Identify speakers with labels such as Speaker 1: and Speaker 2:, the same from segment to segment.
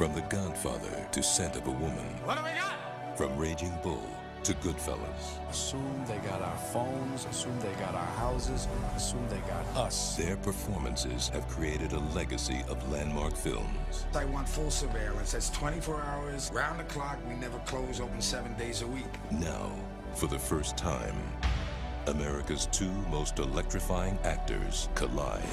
Speaker 1: From The Godfather to Scent of a Woman.
Speaker 2: What do we got?
Speaker 1: From Raging Bull to Goodfellas.
Speaker 3: Assume they got our phones, assume they got our houses, assume they got us.
Speaker 1: Their performances have created a legacy of landmark films.
Speaker 2: I want full surveillance. That's 24 hours, round the clock. We never close, open 7 days a week.
Speaker 1: Now, for the first time, America's two most electrifying actors collide.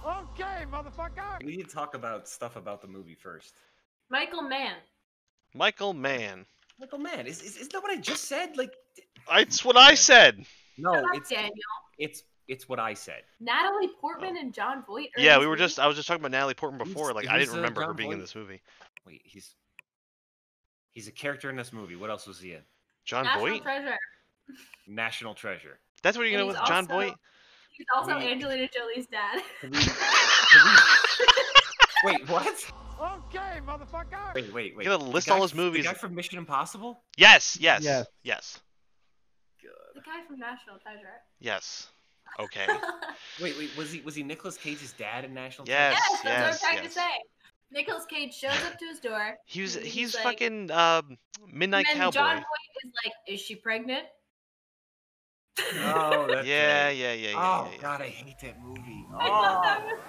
Speaker 2: Okay, motherfucker!
Speaker 4: We need to talk about stuff about the movie first.
Speaker 5: Michael Mann.
Speaker 6: Michael Mann.
Speaker 4: Michael Mann, isn't that what I just said? Like,
Speaker 6: It's what I said.
Speaker 4: no,
Speaker 5: Shut up,
Speaker 4: it's
Speaker 5: Daniel.
Speaker 4: it's what I said.
Speaker 5: Natalie Portman and John Voight. Are
Speaker 6: Yeah,
Speaker 5: in
Speaker 6: we were
Speaker 5: this
Speaker 6: just. I was just talking about Natalie Portman before. Like I
Speaker 4: who's,
Speaker 6: didn't remember her
Speaker 4: John
Speaker 6: being in
Speaker 4: Voight?
Speaker 6: this movie.
Speaker 4: Wait, he's a character in this movie. What else was he in?
Speaker 6: John
Speaker 5: National
Speaker 6: Voight.
Speaker 5: Treasure.
Speaker 4: National Treasure.
Speaker 6: That's what you're
Speaker 5: And
Speaker 6: gonna with
Speaker 5: he's
Speaker 6: John
Speaker 5: also-
Speaker 6: Voight.
Speaker 5: He's also
Speaker 4: We-
Speaker 5: Angelina Jolie's dad.
Speaker 4: Wait, what?
Speaker 2: Okay, motherfucker!
Speaker 4: Wait.
Speaker 6: You gotta list
Speaker 4: The guy-
Speaker 6: all his movies.
Speaker 4: The guy from Mission Impossible?
Speaker 6: Yes.
Speaker 7: Yes.
Speaker 5: The guy from National Treasure.
Speaker 6: Yes. Okay.
Speaker 4: Wait, was he Nicolas Cage's dad in National
Speaker 6: Yes.
Speaker 5: Yes, that's what I'm
Speaker 6: Yes.
Speaker 5: trying
Speaker 6: Yes.
Speaker 5: to say. Nicolas Cage shows up to his door.
Speaker 6: He's
Speaker 5: like-
Speaker 6: fucking Midnight
Speaker 5: and then
Speaker 6: Cowboy.
Speaker 5: John Voight is like, "Is she pregnant?"
Speaker 4: Treasure? Oh, that's
Speaker 6: Yeah,
Speaker 4: right.
Speaker 6: yeah.
Speaker 4: Oh God, I hate that movie.
Speaker 5: I thought that was.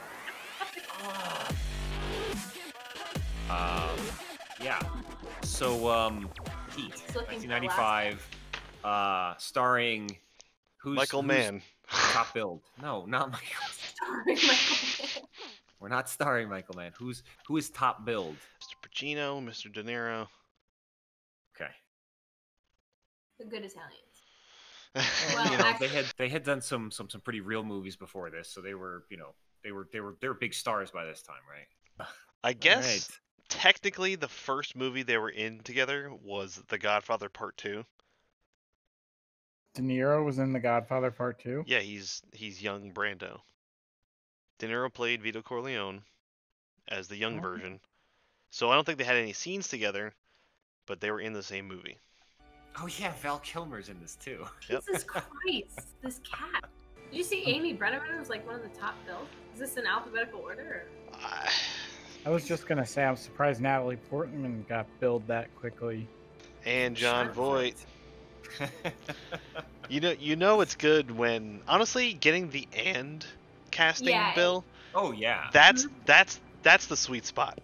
Speaker 4: Yeah. So, Heat,
Speaker 5: He's looking for
Speaker 4: 1995, starring
Speaker 6: Michael
Speaker 4: who's
Speaker 6: Mann.
Speaker 4: top billed? No, not Michael.
Speaker 5: Starring Michael Mann.
Speaker 4: We're not starring Michael Mann. Who is top billed?
Speaker 6: Mr. Pacino, Mr. De Niro.
Speaker 4: Okay.
Speaker 5: The Good Italians.
Speaker 4: Well,
Speaker 5: Well, actually-
Speaker 4: they had done some pretty real movies before this, so they were big stars by this time, right?
Speaker 6: I guess
Speaker 4: Alright.
Speaker 6: technically the first movie they were in together was The Godfather Part 2.
Speaker 7: De Niro was in The Godfather Part 2.
Speaker 6: Yeah, he's young Brando. De Niro played Vito Corleone as the young
Speaker 7: Okay.
Speaker 6: version. So I don't think they had any scenes together, but they were in the same movie.
Speaker 4: Oh yeah, Val Kilmer's in this too.
Speaker 6: Yep.
Speaker 5: Jesus Christ, this cat. Did you see Amy Brenneman was like one of the top billed? Is this in alphabetical order?
Speaker 7: I was just gonna say I'm surprised Natalie Portman got billed that quickly.
Speaker 6: And John
Speaker 5: Sure.
Speaker 6: Voight. You know it's good when honestly getting the and casting
Speaker 5: Yeah.
Speaker 6: bill.
Speaker 4: Oh yeah.
Speaker 6: That's the sweet spot.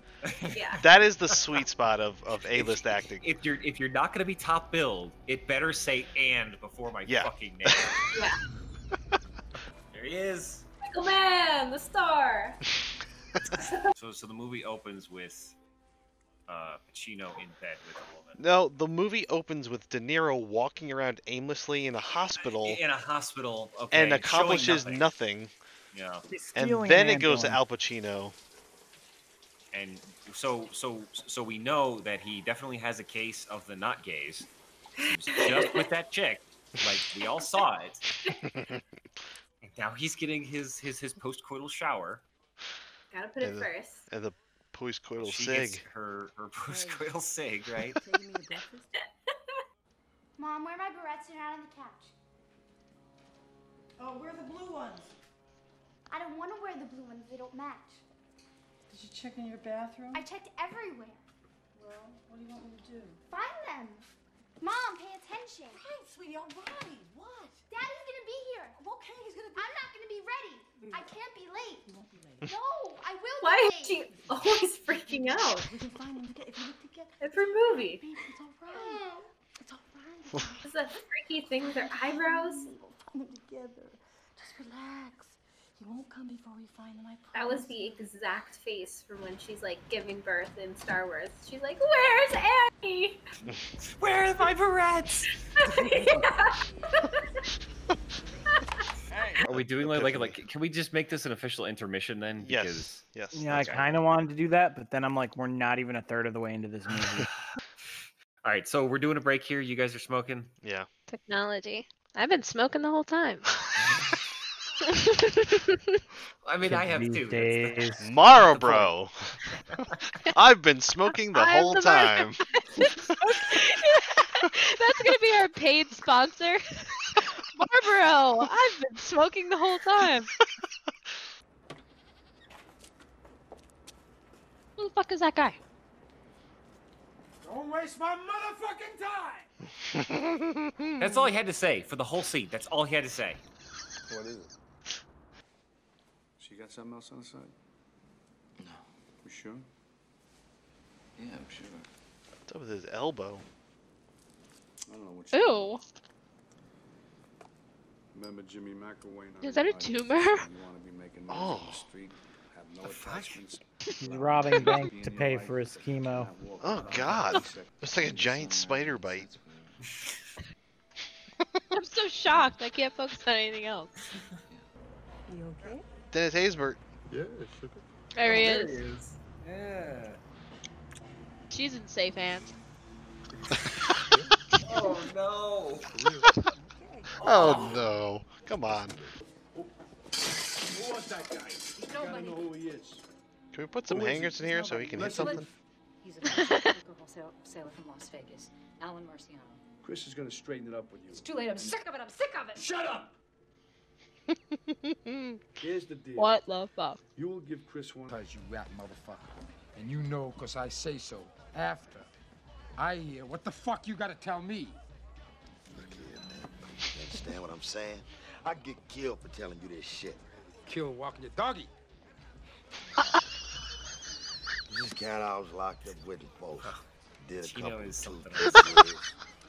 Speaker 5: Yeah.
Speaker 6: That is the sweet spot of A-list acting.
Speaker 4: If you're not gonna be top billed, it better say "and" before my
Speaker 6: Yeah.
Speaker 4: fucking name.
Speaker 5: Yeah.
Speaker 4: There he is.
Speaker 5: Michael Mann, the star.
Speaker 4: So the movie opens with Pacino in bed with a woman.
Speaker 6: No, the movie opens with De Niro walking around aimlessly in a hospital
Speaker 4: In a hospital, okay,
Speaker 6: and accomplishes
Speaker 4: showing
Speaker 6: nothing.
Speaker 4: Yeah,
Speaker 6: And
Speaker 7: Stealing
Speaker 6: then
Speaker 7: an
Speaker 6: it goes to
Speaker 7: ambulance.
Speaker 6: Al Pacino.
Speaker 4: and so we know that he definitely has a case of the not gays. He was just with that chick, like we all saw it. And now he's getting his post-coital shower.
Speaker 5: Gotta put it
Speaker 6: Yeah.
Speaker 5: first.
Speaker 6: And the post-coital
Speaker 4: She gets
Speaker 6: sig.
Speaker 4: her post-coital sig, right?
Speaker 8: Mom, where are my barrettes and out on the couch?
Speaker 9: Oh, where are the blue ones?
Speaker 8: I don't want to wear the blue ones. They don't match.
Speaker 9: Did you check in your bathroom?
Speaker 8: I checked everywhere.
Speaker 9: Well, what do you want me to do?
Speaker 8: Find them. Mom, pay attention.
Speaker 9: Right, sweetie, all right. What?
Speaker 8: Daddy's gonna be here.
Speaker 9: Okay, he's gonna be...
Speaker 8: I'm not gonna be ready. I can't be late.
Speaker 9: You won't be late.
Speaker 8: No, I will
Speaker 5: Why
Speaker 8: be
Speaker 5: is
Speaker 8: late.
Speaker 5: she always freaking out?
Speaker 9: We can find him together. If you look together...
Speaker 5: It's her movie.
Speaker 9: Baby, it's all right. It's all right.
Speaker 5: Is that freaky thing with her eyebrows?
Speaker 9: We'll find them together. Just relax. He won't come before we find him, I promise.
Speaker 5: That was the exact face from when she's like giving birth in Star Wars. She's like, "Where's Annie?"
Speaker 4: Where are my barrettes? Are we doing like? Can we just make this an official intermission then?
Speaker 6: Yes. Yes.
Speaker 7: Yeah,
Speaker 4: Okay.
Speaker 7: I kind of wanted to do that, but then I'm like, we're not even a third of the way into this movie.
Speaker 4: All right, so we're doing a break here. You guys are smoking.
Speaker 6: Yeah.
Speaker 10: Technology. I've been smoking the whole time.
Speaker 4: I mean, I
Speaker 7: Kids
Speaker 4: have
Speaker 7: these
Speaker 4: too.
Speaker 7: days.
Speaker 6: Marlboro. I've been smoking the
Speaker 10: I am
Speaker 6: whole
Speaker 10: the
Speaker 6: time.
Speaker 10: That's gonna be our paid sponsor. Marlboro. I've been smoking the whole time. fuck is that guy?
Speaker 2: Don't waste my motherfucking time!
Speaker 4: That's all he had to say for the whole scene. That's all he had to say.
Speaker 11: What is it? She got something else on the side?
Speaker 3: No.
Speaker 11: You sure?
Speaker 3: Yeah, I'm sure.
Speaker 6: What's up with his elbow?
Speaker 11: I don't know what
Speaker 10: Ew.
Speaker 11: Remember Jimmy McElwain?
Speaker 10: Is that a tumor?
Speaker 11: You want to be making noise on the street, have no attachments.
Speaker 7: He's robbing banks to pay for his chemo.
Speaker 6: Oh God! It's like a giant spider bite.
Speaker 10: I'm so shocked. I can't focus on anything else.
Speaker 9: You okay?
Speaker 6: Dennis Haysbert.
Speaker 11: Yeah, sugar.
Speaker 10: There he
Speaker 3: There
Speaker 10: is.
Speaker 3: he is. Yeah.
Speaker 10: She's in safe hands.
Speaker 3: Oh no.
Speaker 6: Oh no! Come on.
Speaker 2: Who was that guy? You gotta know who he is.
Speaker 6: Can we put some
Speaker 2: Who is
Speaker 6: hangers
Speaker 2: he?
Speaker 6: in here so he can hit something?
Speaker 9: He's a alcohol sailor from Las Vegas, Alan Marciano.
Speaker 11: Chris is gonna straighten it up with you.
Speaker 9: It's too late. I'm sick of it. I'm sick of it.
Speaker 2: Shut up!
Speaker 11: Here's the deal.
Speaker 10: What the fuck?
Speaker 11: You will give Chris one.
Speaker 2: Because you rat motherfucker. And you know because I say so. After I hear what the fuck you gotta tell me.
Speaker 12: Look here, man. You understand what I'm saying? I'd get killed for telling you this shit.
Speaker 2: Kill walking your doggy.
Speaker 12: This cat I was locked up with both. Did a
Speaker 4: Chino
Speaker 12: couple
Speaker 4: is
Speaker 12: of
Speaker 4: something
Speaker 12: 2
Speaker 4: else.
Speaker 12: years.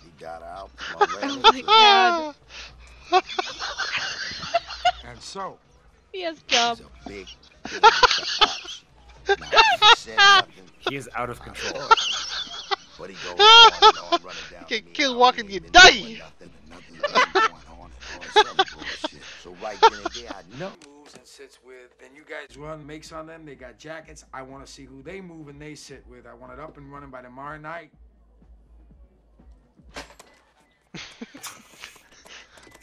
Speaker 12: He got out.
Speaker 10: Oh my god.
Speaker 2: And so,
Speaker 10: He has gum.
Speaker 12: He's a big ops. Now, he said nothing,
Speaker 4: He is out of control.
Speaker 12: but he goes on running down.
Speaker 6: Get
Speaker 12: me.
Speaker 6: killed
Speaker 12: I
Speaker 6: walking,
Speaker 12: ain't
Speaker 6: you
Speaker 12: been
Speaker 6: die.
Speaker 12: doing nothing, and nothing's been going on and all this other bullshit. So right then and there, I know.
Speaker 2: moves and sits with. Then you guys run, makes on them. They got jackets. I want to see who they move and they sit with. I want it up and running by tomorrow night.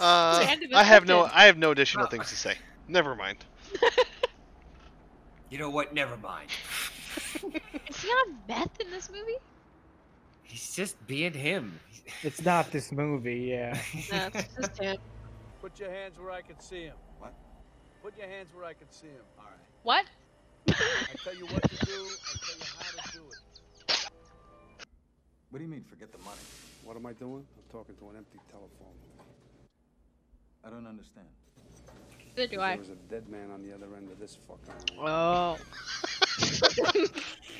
Speaker 6: I have no additional things to say. Never mind.
Speaker 4: You know what? Never mind.
Speaker 10: Is he on meth in this movie?
Speaker 4: He's just being him.
Speaker 7: It's not this movie, yeah.
Speaker 10: No, it's just him.
Speaker 13: Put your hands where I can see him.
Speaker 12: What?
Speaker 13: Put your hands where I can see him. All right.
Speaker 10: What?
Speaker 13: I tell you what to do. I tell you how to do it.
Speaker 11: What do you mean, forget the money? What am I doing? I'm talking to an empty telephone. I don't understand.
Speaker 10: Neither do I.
Speaker 11: There was a dead man on the other end of this fucking line.
Speaker 10: Oh.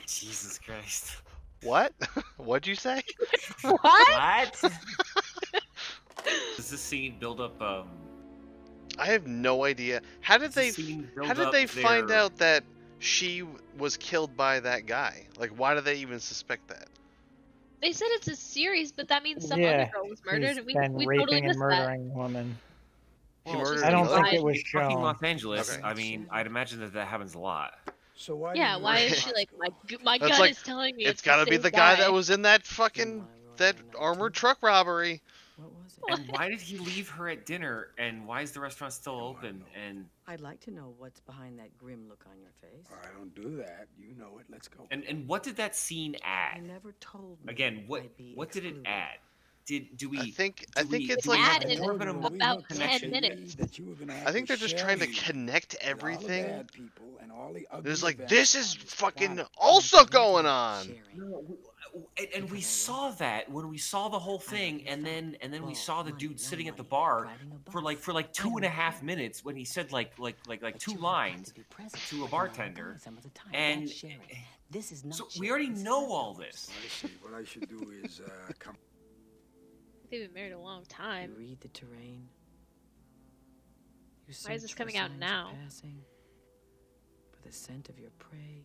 Speaker 4: Jesus Christ.
Speaker 6: What? What'd you say?
Speaker 10: What?
Speaker 4: What? Does this scene build up?
Speaker 6: I have no idea. How did they find out that she was killed by that guy? Like, why do they even suspect that?
Speaker 10: They said it's a series, but that means some
Speaker 7: Yeah,
Speaker 10: other girl was murdered,
Speaker 7: he's
Speaker 10: and we
Speaker 7: been
Speaker 10: totally
Speaker 7: raping and
Speaker 10: missed that.
Speaker 7: murdering women.
Speaker 6: He murdered
Speaker 7: I don't
Speaker 6: another-
Speaker 7: think it was
Speaker 4: It's fucking
Speaker 7: shown.
Speaker 4: Los Angeles.
Speaker 6: Okay.
Speaker 4: I mean, I'd imagine that happens a lot.
Speaker 2: So why?
Speaker 10: Yeah, why is she like, my
Speaker 6: That's
Speaker 10: gut
Speaker 6: like,
Speaker 10: is telling me
Speaker 6: it's
Speaker 10: the
Speaker 6: gotta be
Speaker 10: same
Speaker 6: the guy that was in that fucking armored truck robbery.
Speaker 9: What was it?
Speaker 4: And why did he leave her at dinner? And why is the restaurant still open? And
Speaker 9: I'd like to know what's behind that grim look on your face.
Speaker 2: I don't do that. You know it. Let's go.
Speaker 4: and what did that scene
Speaker 9: You
Speaker 4: add?
Speaker 9: never told me.
Speaker 4: Again, what
Speaker 9: I'd be
Speaker 4: did it
Speaker 9: excluded.
Speaker 4: add? Do we?
Speaker 6: I think
Speaker 4: do
Speaker 6: it's
Speaker 4: we
Speaker 6: like
Speaker 10: add in
Speaker 4: more of an
Speaker 10: about
Speaker 4: emotional
Speaker 10: 10
Speaker 4: connection?
Speaker 10: minutes.
Speaker 6: I think they're just trying to connect everything. There's like this is fucking also going on.
Speaker 4: And we saw that when we saw the whole thing, and then we saw the dude sitting at the bar for like 2.5 minutes when he said like 2 lines to a bartender, and so we already know all this.
Speaker 2: What I should do is come.
Speaker 10: They've been married a long time.
Speaker 9: You read the terrain. You
Speaker 10: Why is this
Speaker 9: search for
Speaker 10: coming out
Speaker 9: signs of
Speaker 10: now?
Speaker 9: passing, for the scent of your prey,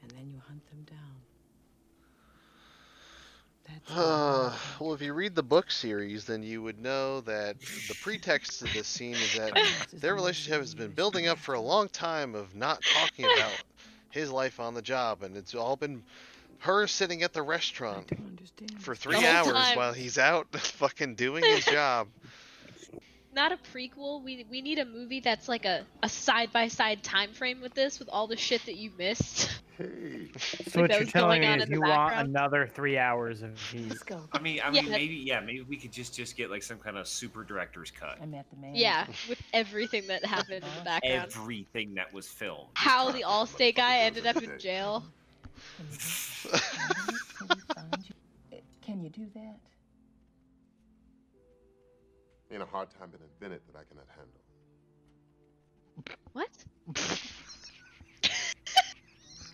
Speaker 9: and then you hunt them down.
Speaker 6: Well, if you read the book series, then you would know that the pretext to this scene is that their relationship has been building up for a long time of not talking about his life on the job, and it's all been her sitting at the restaurant for 3
Speaker 10: The whole
Speaker 6: hours
Speaker 10: time.
Speaker 6: while he's out fucking doing his job.
Speaker 10: Not a prequel. We need a movie that's like a side-by-side time frame with this, with all the shit that you missed.
Speaker 7: So
Speaker 10: Like
Speaker 7: what
Speaker 10: that
Speaker 7: you're
Speaker 10: was
Speaker 7: telling
Speaker 10: going
Speaker 7: me
Speaker 10: on
Speaker 7: is
Speaker 10: in the
Speaker 7: you want
Speaker 10: background.
Speaker 7: another 3 hours of heat.
Speaker 4: I mean,
Speaker 10: Yeah.
Speaker 4: maybe we could just get like some kind of super director's cut.
Speaker 9: I met the man.
Speaker 10: Yeah, with everything that happened in the background.
Speaker 4: Everything that was filmed.
Speaker 10: How the Allstate guy ended up in jail.
Speaker 9: Can you do that?
Speaker 14: Ain't a hard time been invented that I cannot handle.
Speaker 10: What?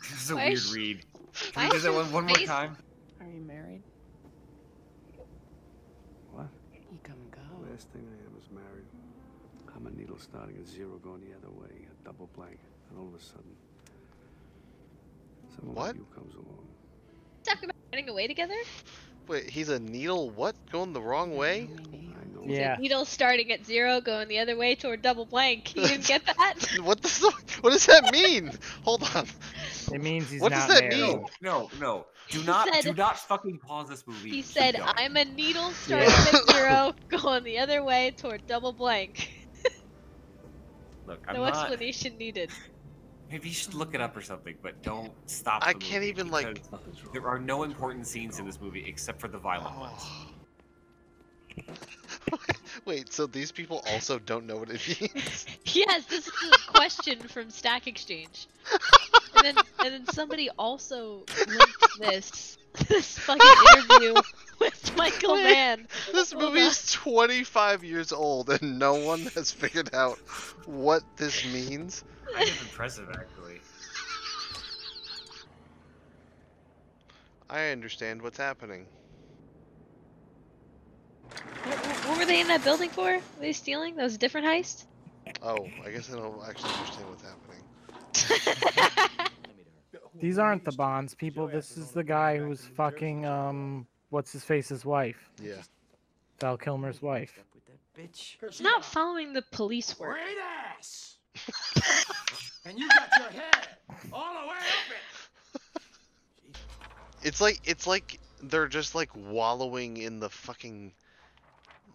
Speaker 4: This is a
Speaker 10: Why
Speaker 4: weird
Speaker 10: is-
Speaker 4: read.
Speaker 10: why
Speaker 4: Can we do
Speaker 10: is
Speaker 4: that
Speaker 10: his
Speaker 4: one more
Speaker 10: face-
Speaker 4: time?
Speaker 9: Are you married?
Speaker 11: What?
Speaker 9: You come and go.
Speaker 11: Last thing I am is married. I'm a needle starting at zero, going the other way, a double blank, and all of a sudden, someone like you comes along.
Speaker 10: Talking about running away together?
Speaker 6: Wait, he's a needle what? Going the wrong way?
Speaker 7: Yeah.
Speaker 10: Needle starting at 0, going the other way toward double blank. You didn't get that?
Speaker 6: What what does that mean? Hold on.
Speaker 7: It means he's
Speaker 6: What
Speaker 7: not
Speaker 6: does that
Speaker 7: married.
Speaker 6: mean?
Speaker 4: No. Do
Speaker 10: He
Speaker 4: not
Speaker 10: said-
Speaker 4: fucking pause this movie.
Speaker 10: He
Speaker 4: Keep
Speaker 10: said,
Speaker 4: going.
Speaker 10: I'm a needle starting at 0, going the other way toward double blank.
Speaker 4: Look, I'm
Speaker 10: No
Speaker 4: not.
Speaker 10: explanation needed.
Speaker 4: Maybe you should look it up or something, but don't stop.
Speaker 6: I
Speaker 4: the
Speaker 6: can't
Speaker 4: movie
Speaker 6: even, like-
Speaker 4: because there are no important scenes in this movie except for the violent ones.
Speaker 6: Wait, so these people also don't know what it means?
Speaker 10: Yes, this is a question from Stack Exchange. And then somebody also linked this fucking interview with Michael Mann.
Speaker 6: This
Speaker 10: Hold
Speaker 6: movie
Speaker 10: on.
Speaker 6: is 25 years old and no one has figured out what this means.
Speaker 4: Kind of impressive, actually.
Speaker 6: I understand what's happening.
Speaker 10: What were they in that building for? Were they stealing? That was a different heist?
Speaker 6: Oh, I guess I don't actually understand what's happening.
Speaker 7: These aren't the Bonds people. This is the guy who's fucking what's his face's wife.
Speaker 6: Yeah.
Speaker 7: Val Kilmer's wife.
Speaker 10: It's not following the police work.
Speaker 2: Great ass! And you got your head all the way up it.
Speaker 6: It's like they're just like wallowing in the fucking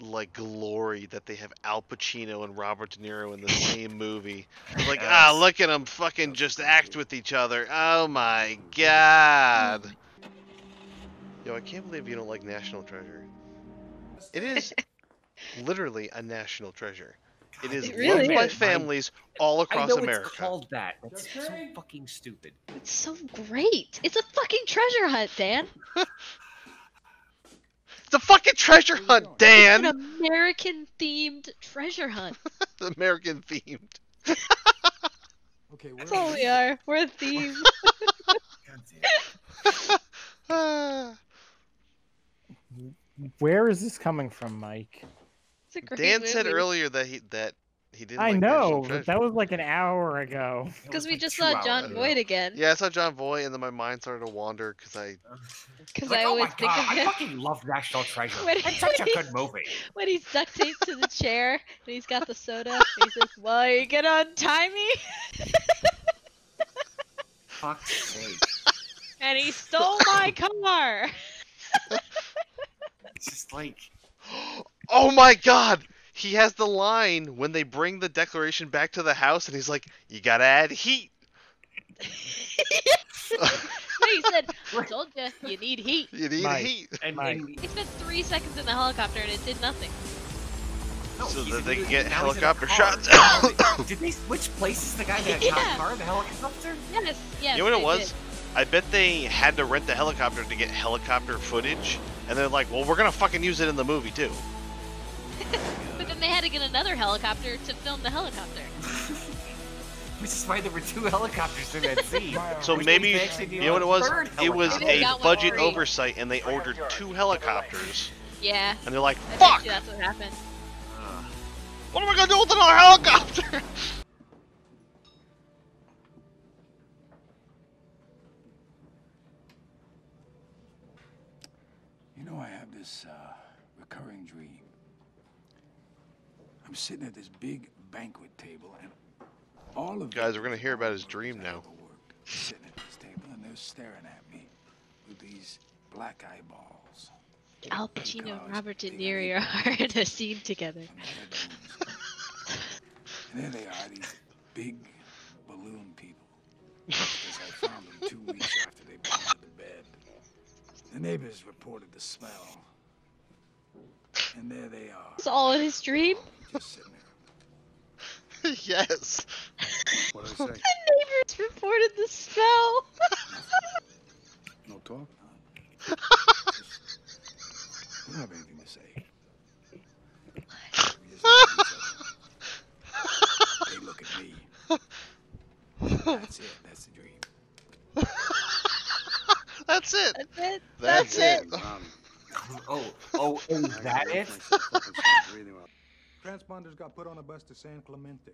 Speaker 6: like glory that they have Al Pacino and Robert De Niro in the same movie. It's like, look at them fucking just act with each other. Oh my god. Yo, I can't believe you don't like National Treasure. It is literally a national treasure. It is
Speaker 10: It really
Speaker 6: loved by
Speaker 10: is.
Speaker 6: families all
Speaker 4: I
Speaker 6: across
Speaker 4: know
Speaker 6: America.
Speaker 4: it's called that. That's so fucking stupid.
Speaker 10: It's so great. It's a fucking treasure hunt, Dan.
Speaker 6: It's a fucking treasure hunt, Dan!
Speaker 10: It's an American themed treasure hunt.
Speaker 6: American themed.
Speaker 2: Okay,
Speaker 10: That's all we are. We're a theme.
Speaker 7: Where is this coming from, Mike?
Speaker 10: It's a great
Speaker 6: Dan said
Speaker 10: movie.
Speaker 6: earlier that he didn't
Speaker 7: I
Speaker 6: like
Speaker 7: know,
Speaker 6: National
Speaker 7: but
Speaker 6: Treasure.
Speaker 7: that was like an hour ago.
Speaker 10: Because we just saw John Voight again.
Speaker 6: Yeah, I saw John Voight, and then my mind started to wander because
Speaker 10: Because
Speaker 4: Like,
Speaker 10: I
Speaker 4: oh
Speaker 10: always
Speaker 4: my
Speaker 10: think
Speaker 4: god,
Speaker 10: of
Speaker 4: I
Speaker 10: him
Speaker 4: fucking love National Treasure.
Speaker 10: When-
Speaker 4: It's such a
Speaker 10: when
Speaker 4: good movie.
Speaker 10: when he's duct taped to the chair and he's got the soda. And he's like, "Well, are you gonna untie me?"
Speaker 4: Fuck's sake.
Speaker 10: And he stole my car.
Speaker 4: It's just like,
Speaker 6: Oh my god! He has the line when they bring the Declaration back to the house, and he's like, "You gotta add heat."
Speaker 10: No, he said, "I told you, you need heat."
Speaker 6: You need
Speaker 7: Mike.
Speaker 6: heat.
Speaker 4: and,
Speaker 7: Mike.
Speaker 4: and
Speaker 10: He spent 3 seconds in the helicopter and it did nothing.
Speaker 4: no,
Speaker 6: So
Speaker 4: he's
Speaker 6: that
Speaker 4: in
Speaker 6: they
Speaker 4: the-
Speaker 6: can get
Speaker 4: now he's in a
Speaker 6: helicopter
Speaker 4: car.
Speaker 6: shots.
Speaker 4: Did they switch places? The guy that
Speaker 10: Yeah.
Speaker 4: got car, the helicopter?
Speaker 10: Yes, yes.
Speaker 6: You know what it
Speaker 10: they
Speaker 6: was? I bet they had to rent the helicopter to get helicopter footage, and they're like, "Well, we're gonna fucking use it in the movie too."
Speaker 10: did. But then they had to get another helicopter to film the helicopter.
Speaker 4: Which is why there were 2 helicopters in that scene.
Speaker 6: So
Speaker 4: Which
Speaker 6: maybe,
Speaker 4: means they actually
Speaker 6: you know what it was?
Speaker 4: third
Speaker 6: It was
Speaker 4: helicopter.
Speaker 10: They
Speaker 6: a
Speaker 10: got one
Speaker 6: budget
Speaker 10: free.
Speaker 6: oversight, and they ordered 2 helicopters,
Speaker 10: Yeah.
Speaker 6: and they're like,
Speaker 10: I bet
Speaker 6: "Fuck!
Speaker 10: you that's what happened.
Speaker 6: What am I gonna do with another helicopter?"
Speaker 2: You know, I have this recurring dream. I'm sitting at this big banquet table, and all of
Speaker 6: Guys, we're gonna hear about his dream now.
Speaker 2: sitting at this table, and they're staring at me with these black eyeballs.
Speaker 10: Al Pacino and Robert De Niro are in a scene together.
Speaker 2: And there they are, these big balloon people. Because I found them 2 weeks after they been under the bed. The neighbors reported the smell. And there they are,
Speaker 10: It's all in his dream.
Speaker 2: just sitting there.
Speaker 6: Yes.
Speaker 11: What did I say?
Speaker 10: The neighbors reported the smell.
Speaker 11: talk?
Speaker 2: You don't have anything to say. They look at me. That's it. That's the dream.
Speaker 6: That's it.
Speaker 10: That's it.
Speaker 6: That's it.
Speaker 4: Oh, is that it?
Speaker 11: Transponders got put on a bus to San Clemente.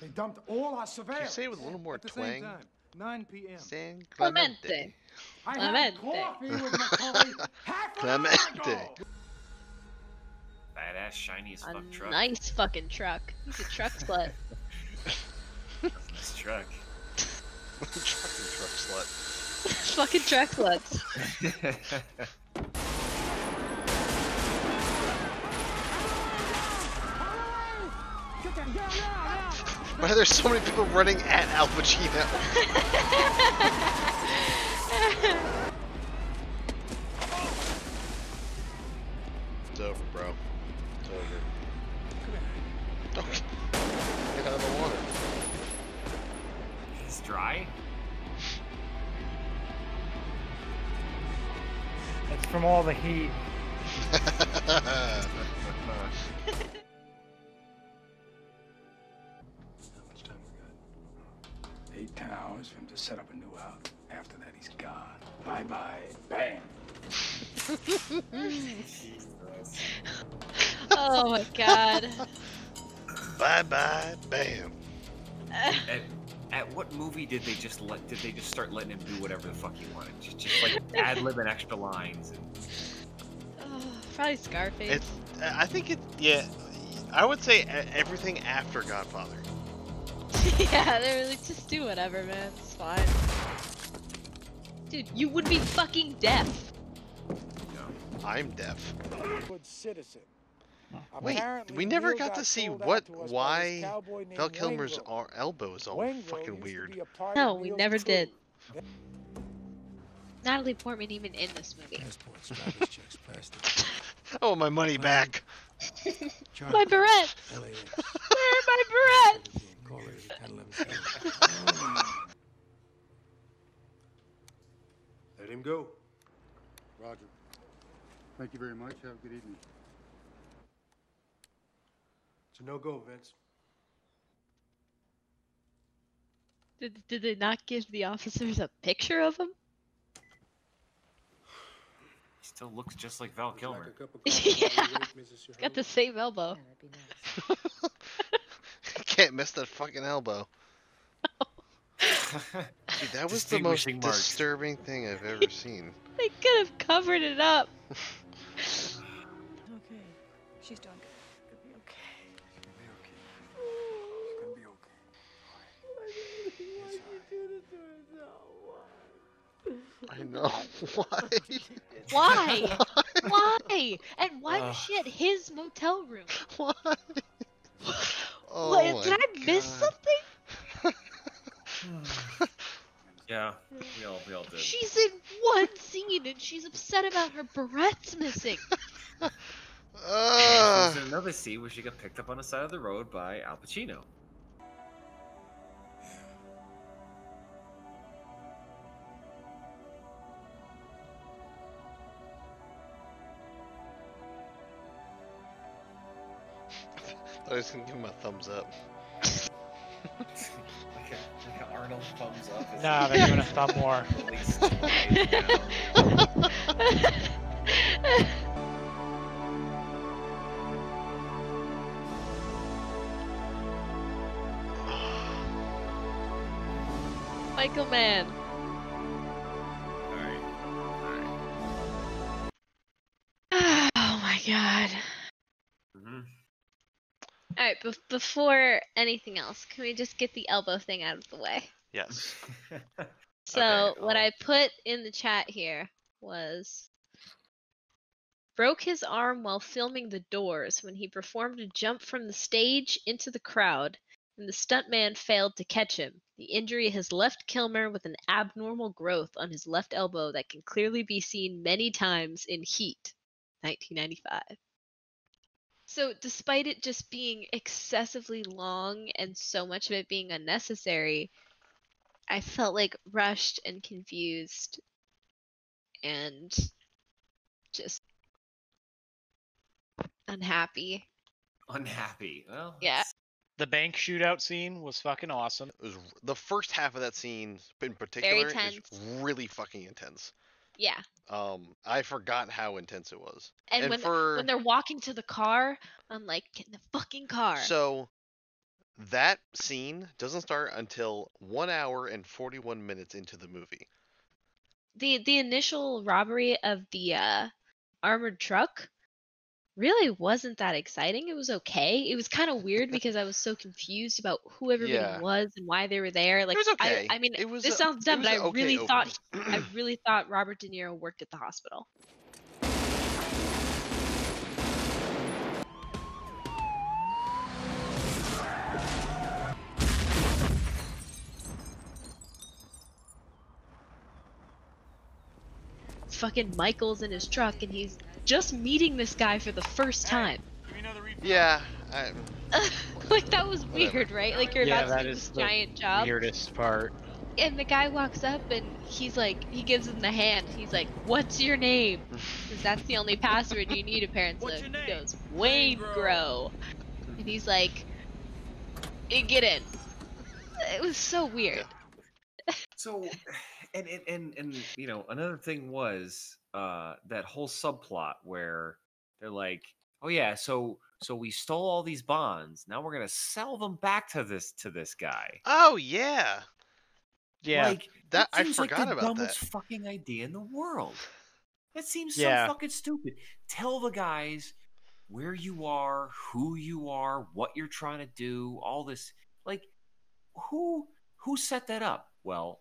Speaker 11: They dumped all our surveillance.
Speaker 6: Can you say it with a little more
Speaker 11: at the
Speaker 6: twang?
Speaker 11: same time, 9 p.m.
Speaker 6: San
Speaker 10: Clemente.
Speaker 11: I
Speaker 10: Clemente.
Speaker 11: had coffee with Macaulay half an hour
Speaker 6: Clemente.
Speaker 11: ago.
Speaker 4: Badass, shiny as fuck truck.
Speaker 10: Nice fucking truck. He's a truck slut.
Speaker 4: Nice truck.
Speaker 6: Fucking truck slut.
Speaker 10: Fucking truck sluts.
Speaker 6: Why are there so many people running at Al Pacino? It's over, bro. It's over. Get out of the water.
Speaker 4: It's dry?
Speaker 7: It's from all the heat.
Speaker 2: How much time we got? 8 hours for him to set up a new house. After that, he's gone. Bye-bye. Bam.
Speaker 10: Oh my god.
Speaker 6: Bye-bye, bam.
Speaker 4: At what movie did they just start letting him do whatever the fuck he wanted? Just like ad-libbing extra lines.
Speaker 10: Probably Scarface.
Speaker 6: It's. I think it. Yeah. I would say everything after Godfather.
Speaker 10: Yeah, they're like, just do whatever, man. It's fine. Dude, you would be fucking deaf.
Speaker 6: I'm deaf.
Speaker 13: Good citizen.
Speaker 6: Wait,
Speaker 13: Apparently,
Speaker 6: we never
Speaker 13: Neil
Speaker 6: got to see
Speaker 13: sold out
Speaker 6: what,
Speaker 13: to us by this
Speaker 6: why
Speaker 13: cowboy named
Speaker 6: Val Kilmer's
Speaker 13: Wayne
Speaker 6: elbow is all
Speaker 13: Wayne
Speaker 6: fucking
Speaker 13: used to
Speaker 6: weird.
Speaker 13: be a part
Speaker 10: No,
Speaker 13: of
Speaker 10: we
Speaker 13: Neil's
Speaker 10: never
Speaker 13: crew.
Speaker 10: did. Natalie Portman even in this movie.
Speaker 6: Oh, my money back.
Speaker 10: My barrette! Where are my barrette?
Speaker 11: Let him go.
Speaker 15: Roger. Thank you very much. Have a good evening.
Speaker 11: It's a no-go, Vince.
Speaker 10: Did they not give the officers a picture of him?
Speaker 4: He still looks just like Val Kilmer.
Speaker 10: Yeah. He's got the same elbow.
Speaker 6: Can't miss that fucking elbow. Dude, that was the most
Speaker 4: Distinguishing marks.
Speaker 6: disturbing thing I've ever seen.
Speaker 10: They could have covered it up.
Speaker 9: Okay. She's doing good. It'll be okay.
Speaker 2: It's gonna be okay.
Speaker 6: I know. Why?
Speaker 10: Why? Why? And why was she at his motel room?
Speaker 6: Why? Oh
Speaker 10: What,
Speaker 6: my
Speaker 10: did I miss
Speaker 6: God.
Speaker 10: something?
Speaker 4: Yeah, we all did.
Speaker 10: She's in one scene and she's upset about her barrettes missing.
Speaker 4: There's another scene where she got picked up on the side of the road by Al Pacino.
Speaker 6: I was gonna give him a thumbs up.
Speaker 4: like an Arnold thumbs up.
Speaker 7: Nah, they're giving a thumb more.
Speaker 10: Michael Mann. Oh my god. Alright, before anything else, can we just get the elbow thing out of the way?
Speaker 6: Yes.
Speaker 10: So, what I put in the chat here was broke his arm while filming The Doors when he performed a jump from the stage into the crowd, and the stuntman failed to catch him. The injury has left Kilmer with an abnormal growth on his left elbow that can clearly be seen many times in Heat, 1995. So, despite it just being excessively long and so much of it being unnecessary, I felt like rushed and confused and just unhappy.
Speaker 4: Unhappy. Well,
Speaker 10: Yeah.
Speaker 16: The bank shootout scene was fucking awesome.
Speaker 6: It was the first half of that scene in particular is
Speaker 10: tense.
Speaker 6: really fucking intense.
Speaker 10: Yeah.
Speaker 6: I forgot how intense it was.
Speaker 10: And when they're walking to the car, I'm like, get in the fucking car.
Speaker 6: So that scene doesn't start until 1 hour and 41 minutes into the movie.
Speaker 10: The initial robbery of the armored truck really wasn't that exciting. It was okay. It was kind of weird because I was so confused about who everybody was and why they were there. Like,
Speaker 6: it was okay.
Speaker 10: I mean,
Speaker 6: it was
Speaker 10: this sounds dumb, but I
Speaker 6: okay
Speaker 10: really thought Robert De Niro worked at the hospital. Fucking Michael's in his truck and he's just meeting this guy for the first time.
Speaker 6: Yeah.
Speaker 10: Like, that was weird, right? Like, you're about to do this giant job.
Speaker 16: Weirdest part.
Speaker 10: And the guy walks up and he's like, he gives him the hand. He's like, "What's your name?" Because that's the only password you need, apparently. He goes, "Wayne Grow." And he's like, "Get in." It was so weird.
Speaker 4: So, and you know, another thing was that whole subplot where they're like, "Oh yeah, so we stole all these bonds. Now we're gonna sell them back to this guy."
Speaker 6: Oh yeah.
Speaker 16: Yeah.
Speaker 4: Like,
Speaker 6: that I
Speaker 4: seems
Speaker 6: forgot
Speaker 4: like the
Speaker 6: about
Speaker 4: dumbest
Speaker 6: that.
Speaker 4: fucking idea in the world. That seems so
Speaker 16: Yeah.
Speaker 4: fucking stupid. Tell the guys where you are, who you are, what you're trying to do, all this. Like, who set that up? Well,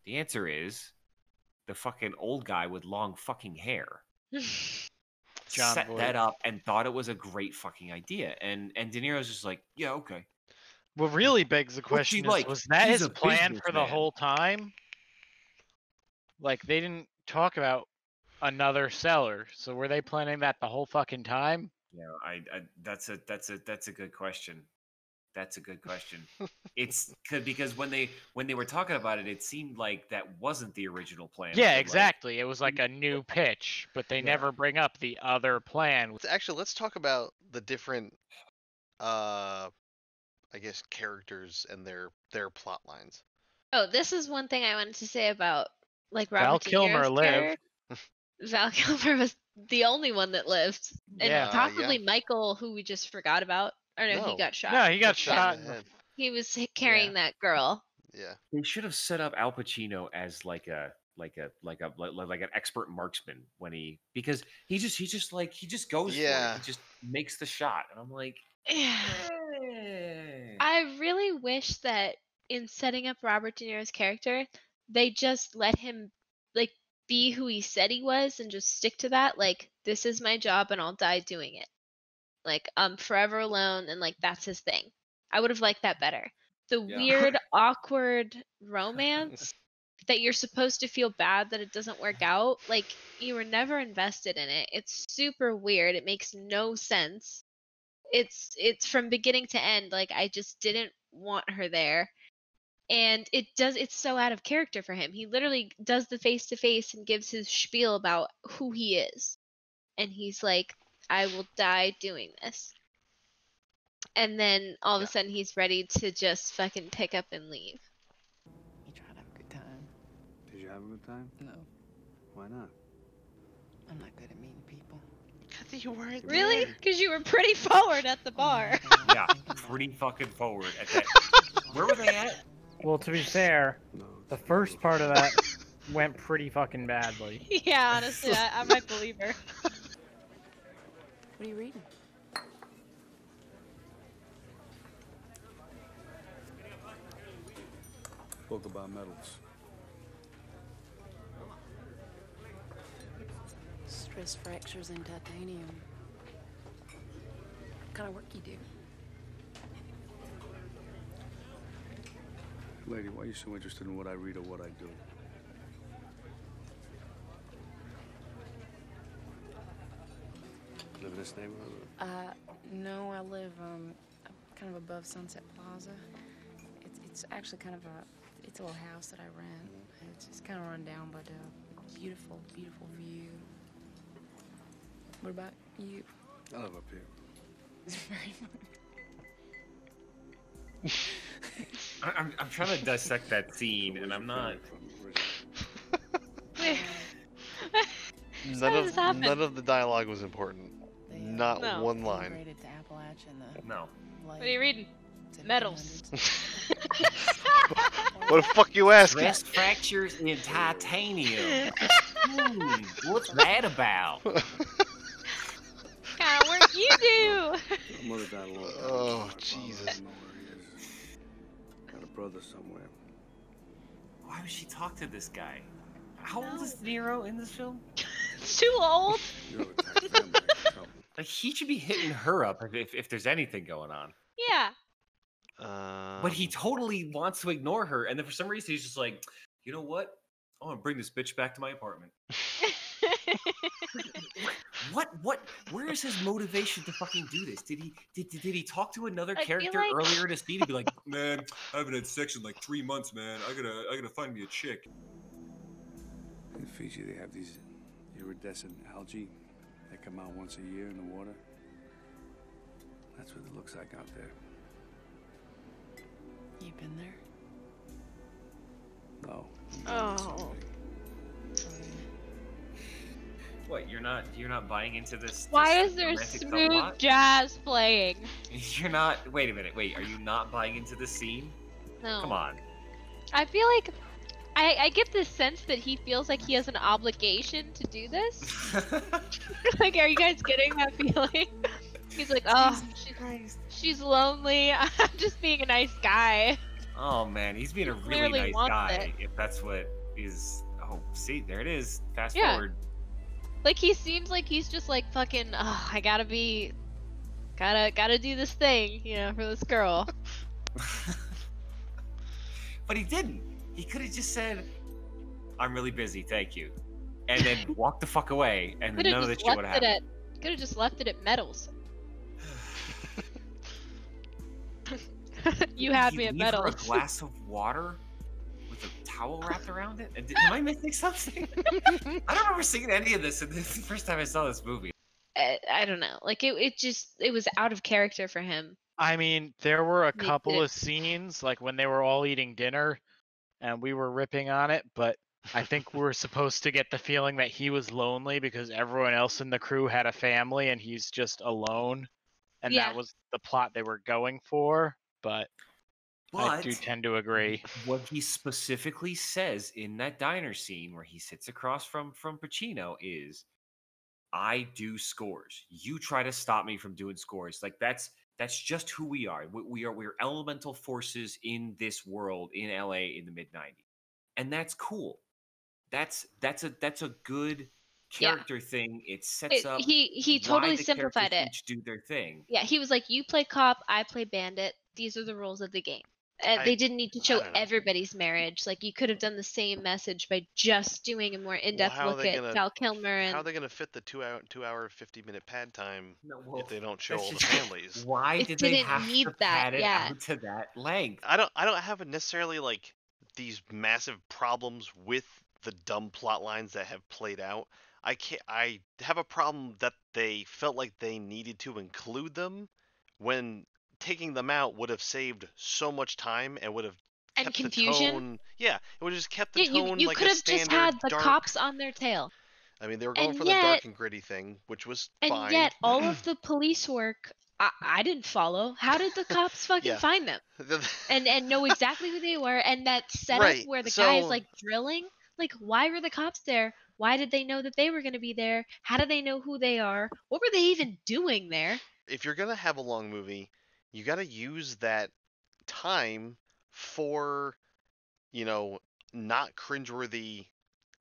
Speaker 4: the answer is the fucking old guy with long fucking hair.
Speaker 16: John
Speaker 4: set
Speaker 16: Voight.
Speaker 4: that up and thought it was a great fucking idea. And De Niro's just like, yeah, okay.
Speaker 16: What really begs the
Speaker 4: What's he
Speaker 16: question is,
Speaker 4: like?
Speaker 16: was that
Speaker 4: He's
Speaker 16: his
Speaker 4: a
Speaker 16: plan for the
Speaker 4: businessman.
Speaker 16: whole time? Like, they didn't talk about another seller, so were they planning that the whole fucking time?
Speaker 4: Yeah, I that's a good question. That's a good question. It's because when they were talking about it, it seemed like that wasn't the original plan.
Speaker 16: Yeah,
Speaker 4: Like,
Speaker 16: exactly. It was like a new pitch, but they never bring up the other plan.
Speaker 6: Actually, let's talk about the different I guess characters and their plot lines.
Speaker 10: Oh, this is one thing I wanted to say about, like,
Speaker 16: Val
Speaker 10: Robert De
Speaker 16: Kilmer
Speaker 10: Niro's
Speaker 16: lived.
Speaker 10: character. Val Kilmer was the only one that lived, and
Speaker 16: Yeah.
Speaker 10: possibly Michael, who we just forgot about. Or no, he got shot.
Speaker 16: No, he got shot
Speaker 6: in the head.
Speaker 10: He was carrying that girl.
Speaker 6: Yeah.
Speaker 4: They should have set up Al Pacino as like an expert marksman when because he just goes for it. He just makes the shot, and I'm like,
Speaker 10: I really wish that in setting up Robert De Niro's character, they just let him, like, be who he said he was and just stick to that. Like, this is my job and I'll die doing it. Like, I'm forever alone, and, like, that's his thing. I would have liked that better. The weird, awkward romance that you're supposed to feel bad that it doesn't work out, like, you were never invested in it. It's super weird. It makes no sense. It's from beginning to end. Like, I just didn't want her there. And it's so out of character for him. He literally does the face to face and gives his spiel about who he is. And he's like, I will die doing this. And then all of a sudden he's ready to just fucking pick up and leave.
Speaker 9: You tried to have a good time.
Speaker 11: Did you have a good time?
Speaker 9: No,
Speaker 11: Why not?
Speaker 9: I'm not good at meeting people.
Speaker 6: Because you weren't
Speaker 10: Really? Because you were pretty forward at the bar.
Speaker 4: yeah, pretty fucking forward at that. Where were they at?
Speaker 7: Well, to be fair, the first part of that went pretty fucking badly.
Speaker 10: Yeah, honestly, I might believe her.
Speaker 9: What are you reading?
Speaker 11: Book about metals.
Speaker 9: Stress fractures in titanium. What kind of work you do?
Speaker 11: Lady, why are you so interested in what I read or what I do? Live in this neighborhood?
Speaker 9: No, I live kind of above Sunset Plaza. It's actually kind of a It's a little house that I rent. It's just kind of run down, but beautiful, beautiful view. What about you?
Speaker 11: I live up here.
Speaker 9: It's very
Speaker 4: I'm trying to dissect that scene, and I'm not.
Speaker 6: None of the dialogue was important. Not
Speaker 10: No.
Speaker 6: one line.
Speaker 4: No.
Speaker 10: What are you reading? Metals.
Speaker 6: What the fuck you asking?
Speaker 4: Stress fractures in titanium. What's that about?
Speaker 10: Kind of work you do.
Speaker 11: My mother died a long time ago.
Speaker 6: Oh,
Speaker 11: My father,
Speaker 6: Jesus.
Speaker 11: I don't know where he is. Got a brother somewhere.
Speaker 4: Why would she talk to this guy? How old is Nero in this film?
Speaker 10: Too old.
Speaker 11: You have a tight family. That's trouble.
Speaker 4: Like, he should be hitting her up if there's anything going on.
Speaker 10: Yeah.
Speaker 4: But he totally wants to ignore her, and then for some reason he's just like, you know what? I want to bring this bitch back to my apartment. What? Where is his motivation to fucking do this? Did he talk to another
Speaker 10: I feel
Speaker 4: character
Speaker 10: like-
Speaker 4: earlier in the scene and be like, man, I haven't had sex in like 3 months, man. I gotta find me a chick.
Speaker 11: In Fiji, they have these iridescent algae that come out once a year in the water. That's what it looks like out there.
Speaker 9: You been there?
Speaker 11: No.
Speaker 10: Oh.
Speaker 4: What? You're not buying into this?
Speaker 10: Why
Speaker 4: this
Speaker 10: is there
Speaker 4: romantic
Speaker 10: smooth
Speaker 4: subplot?
Speaker 10: jazz playing?
Speaker 4: You're not. Wait a minute. Wait. Are you not buying into this scene?
Speaker 10: No.
Speaker 4: Come on.
Speaker 10: I feel like I get this sense that he feels like he has an obligation to do this. Like, are you guys getting that feeling? He's like, oh, she's lonely. I'm just being a nice guy.
Speaker 4: Oh man, he's being a really
Speaker 10: Clearly
Speaker 4: nice
Speaker 10: wants
Speaker 4: guy.
Speaker 10: it.
Speaker 4: If that's what is. Oh, see, there it is. Fast
Speaker 10: Yeah.
Speaker 4: forward.
Speaker 10: Like, he seems like he's just like fucking, oh, I gotta do this thing, you know, for this girl.
Speaker 4: But he didn't. He could have just said, "I'm really busy, thank you," and then walked the fuck away, and
Speaker 10: Could
Speaker 4: none
Speaker 10: have
Speaker 4: of this
Speaker 10: just
Speaker 4: shit would
Speaker 10: left
Speaker 4: have
Speaker 10: it
Speaker 4: happened.
Speaker 10: at. Could have just left it at metals. You had
Speaker 4: Did
Speaker 10: me
Speaker 4: he
Speaker 10: at
Speaker 4: leave her
Speaker 10: metals.
Speaker 4: a glass of water with a towel wrapped around it? And am I missing something? I don't remember seeing any of this. And this is the first time I saw this movie.
Speaker 10: I don't know. Like, it was out of character for him.
Speaker 16: I mean, there were a
Speaker 10: They
Speaker 16: couple
Speaker 10: did it.
Speaker 16: of scenes, like when they were all eating dinner and we were ripping on it, but I think we were supposed to get the feeling that he was lonely because everyone else in the crew had a family and he's just alone. And
Speaker 10: Yeah.
Speaker 16: that was the plot they were going for, but I do
Speaker 4: But
Speaker 16: tend to agree.
Speaker 4: what he specifically says in that diner scene where he sits across from Pacino is, "I do scores. You try to stop me from doing scores." Like that's just who we are. We're elemental forces in this world in LA in the mid '90s, and that's cool. That's a good
Speaker 10: Yeah.
Speaker 4: character thing. It sets up.
Speaker 10: He
Speaker 4: why
Speaker 10: totally
Speaker 4: the
Speaker 10: simplified
Speaker 4: characters
Speaker 10: it.
Speaker 4: each do their thing.
Speaker 10: Yeah, he was like, you play cop, I play bandit. These are the rules of the game. They didn't need to show
Speaker 6: don't know.
Speaker 10: everybody's marriage. Like, you could have done the same message by just doing a more in-depth
Speaker 6: how are
Speaker 10: look
Speaker 6: they
Speaker 10: at
Speaker 6: gonna-
Speaker 10: Val Kilmer
Speaker 6: How are
Speaker 10: and
Speaker 6: they gonna fit the 2 hour 50-minute pad time if they don't show
Speaker 4: that's
Speaker 6: all the
Speaker 4: just-
Speaker 6: families?
Speaker 4: Why
Speaker 10: It
Speaker 4: did they
Speaker 10: didn't
Speaker 4: have
Speaker 10: need
Speaker 4: to
Speaker 10: that,
Speaker 4: pad it
Speaker 10: yeah.
Speaker 4: out to that length?
Speaker 6: I don't have necessarily like these massive problems with the dumb plot lines that have played out. I have a problem that they felt like they needed to include them when taking them out would have saved so much time and would have
Speaker 10: and
Speaker 6: kept
Speaker 10: confusion.
Speaker 6: the tone. Yeah, it would have just kept the
Speaker 10: Yeah,
Speaker 6: tone
Speaker 10: you
Speaker 6: like
Speaker 10: could
Speaker 6: a
Speaker 10: have just
Speaker 6: standard
Speaker 10: had the
Speaker 6: dark.
Speaker 10: cops on their tail.
Speaker 6: I mean, they were going
Speaker 10: and
Speaker 6: for the
Speaker 10: yet-
Speaker 6: dark and gritty thing, which was
Speaker 10: And
Speaker 6: fine.
Speaker 10: yet, all of the police work, I didn't follow. How did the cops fucking
Speaker 6: Yeah.
Speaker 10: find them? And know exactly who they were, and that setup
Speaker 6: Right,
Speaker 10: where the guy is
Speaker 6: so-
Speaker 10: like drilling, like, why were the cops there? Why did they know that they were going to be there? How did they know who they are? What were they even doing there?
Speaker 6: If you're gonna have a long movie, you gotta use that time for, not cringeworthy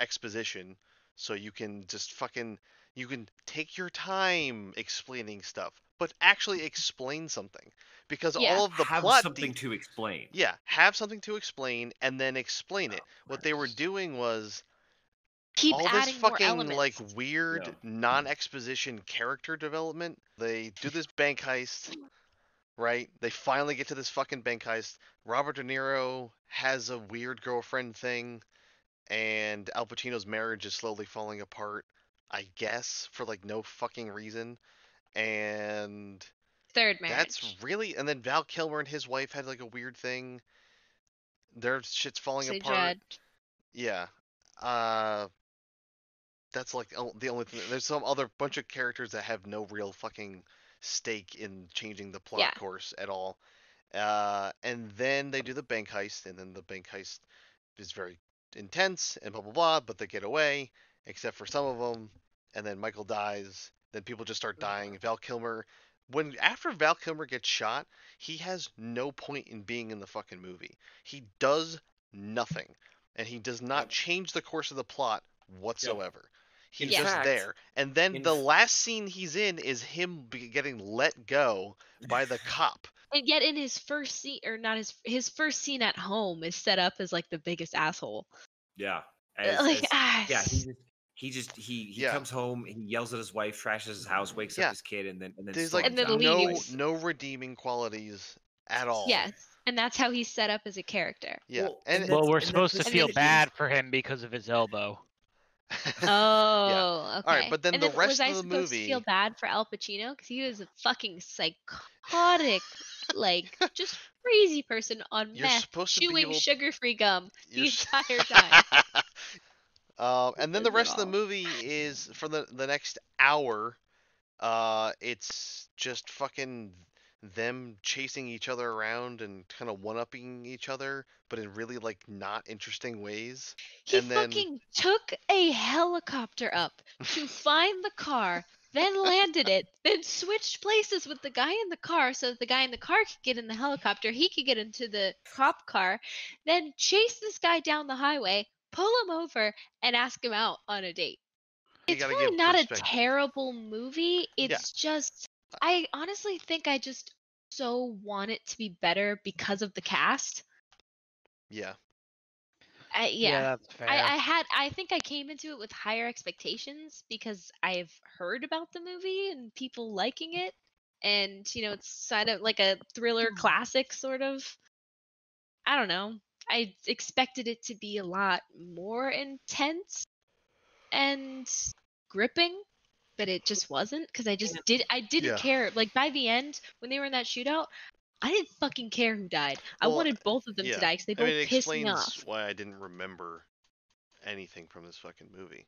Speaker 6: exposition, so you can just you can take your time explaining stuff, but actually explain something, because
Speaker 10: Yeah.
Speaker 6: all of the
Speaker 4: Have
Speaker 6: plot
Speaker 4: something to explain.
Speaker 6: yeah, have something to explain and then explain it. What they were doing was
Speaker 10: Keep
Speaker 6: all this
Speaker 10: adding more
Speaker 6: fucking
Speaker 10: elements.
Speaker 6: like weird non-exposition character development. They do this bank heist. right? They finally get to this fucking bank heist. Robert De Niro has a weird girlfriend thing, and Al Pacino's marriage is slowly falling apart, I guess, for like no fucking reason. And
Speaker 10: Third marriage.
Speaker 6: that's really, and then Val Kilmer and his wife had like a weird thing. Their shit's falling
Speaker 10: Say
Speaker 6: apart.
Speaker 10: Dread.
Speaker 6: Yeah. That's like the only thing. There's some other bunch of characters that have no real fucking stake in changing the plot course at all. And then they do the bank heist, and then the bank heist is very intense and blah blah blah. But they get away, except for some of them. And then Michael dies. Then people just start dying. Val Kilmer, after Val Kilmer gets shot, he has no point in being in the fucking movie. He does nothing, and he does not change the course of the plot whatsoever. He's just there. And then the last scene he's in is him getting let go by the cop.
Speaker 10: And yet in his first scene, or not his first scene at home is set up as like the biggest asshole.
Speaker 4: Yeah. He comes home, he yells at his wife, trashes his house, wakes up his kid, and then
Speaker 6: there's
Speaker 4: storms
Speaker 6: like
Speaker 4: out.
Speaker 6: no redeeming qualities at all.
Speaker 10: Yes, and that's how he's set up as a character.
Speaker 6: Yeah,
Speaker 16: well, we're supposed to feel bad for him because of his elbow.
Speaker 10: Oh, okay.
Speaker 6: All right, but then the rest
Speaker 10: was I
Speaker 6: of the
Speaker 10: supposed
Speaker 6: movie.
Speaker 10: to feel bad for Al Pacino because he was a fucking psychotic, like just crazy person on meth, chewing sugar-free gum the entire time.
Speaker 6: And then the rest of the movie is for the next hour. It's just fucking them chasing each other around and kind of one-upping each other, but in really like not interesting ways.
Speaker 10: He fucking took a helicopter up to find the car, then landed it, then switched places with the guy in the car so that the guy in the car could get in the helicopter, he could get into the cop car, then chase this guy down the highway, pull him over, and ask him out on a date. It's really not a terrible movie. It's just, I honestly think I just so want it to be better because of the cast.
Speaker 6: Yeah.
Speaker 16: That's fair.
Speaker 10: I think I came into it with higher expectations because I've heard about the movie and people liking it, and it's kind of like a thriller classic sort of. I don't know. I expected it to be a lot more intense and gripping, but it just wasn't because I didn't care. Like by the end when they were in that shootout, I didn't fucking care who died. I wanted both of them to die because they both pissed me off.
Speaker 6: Explains why I didn't remember anything from this fucking movie.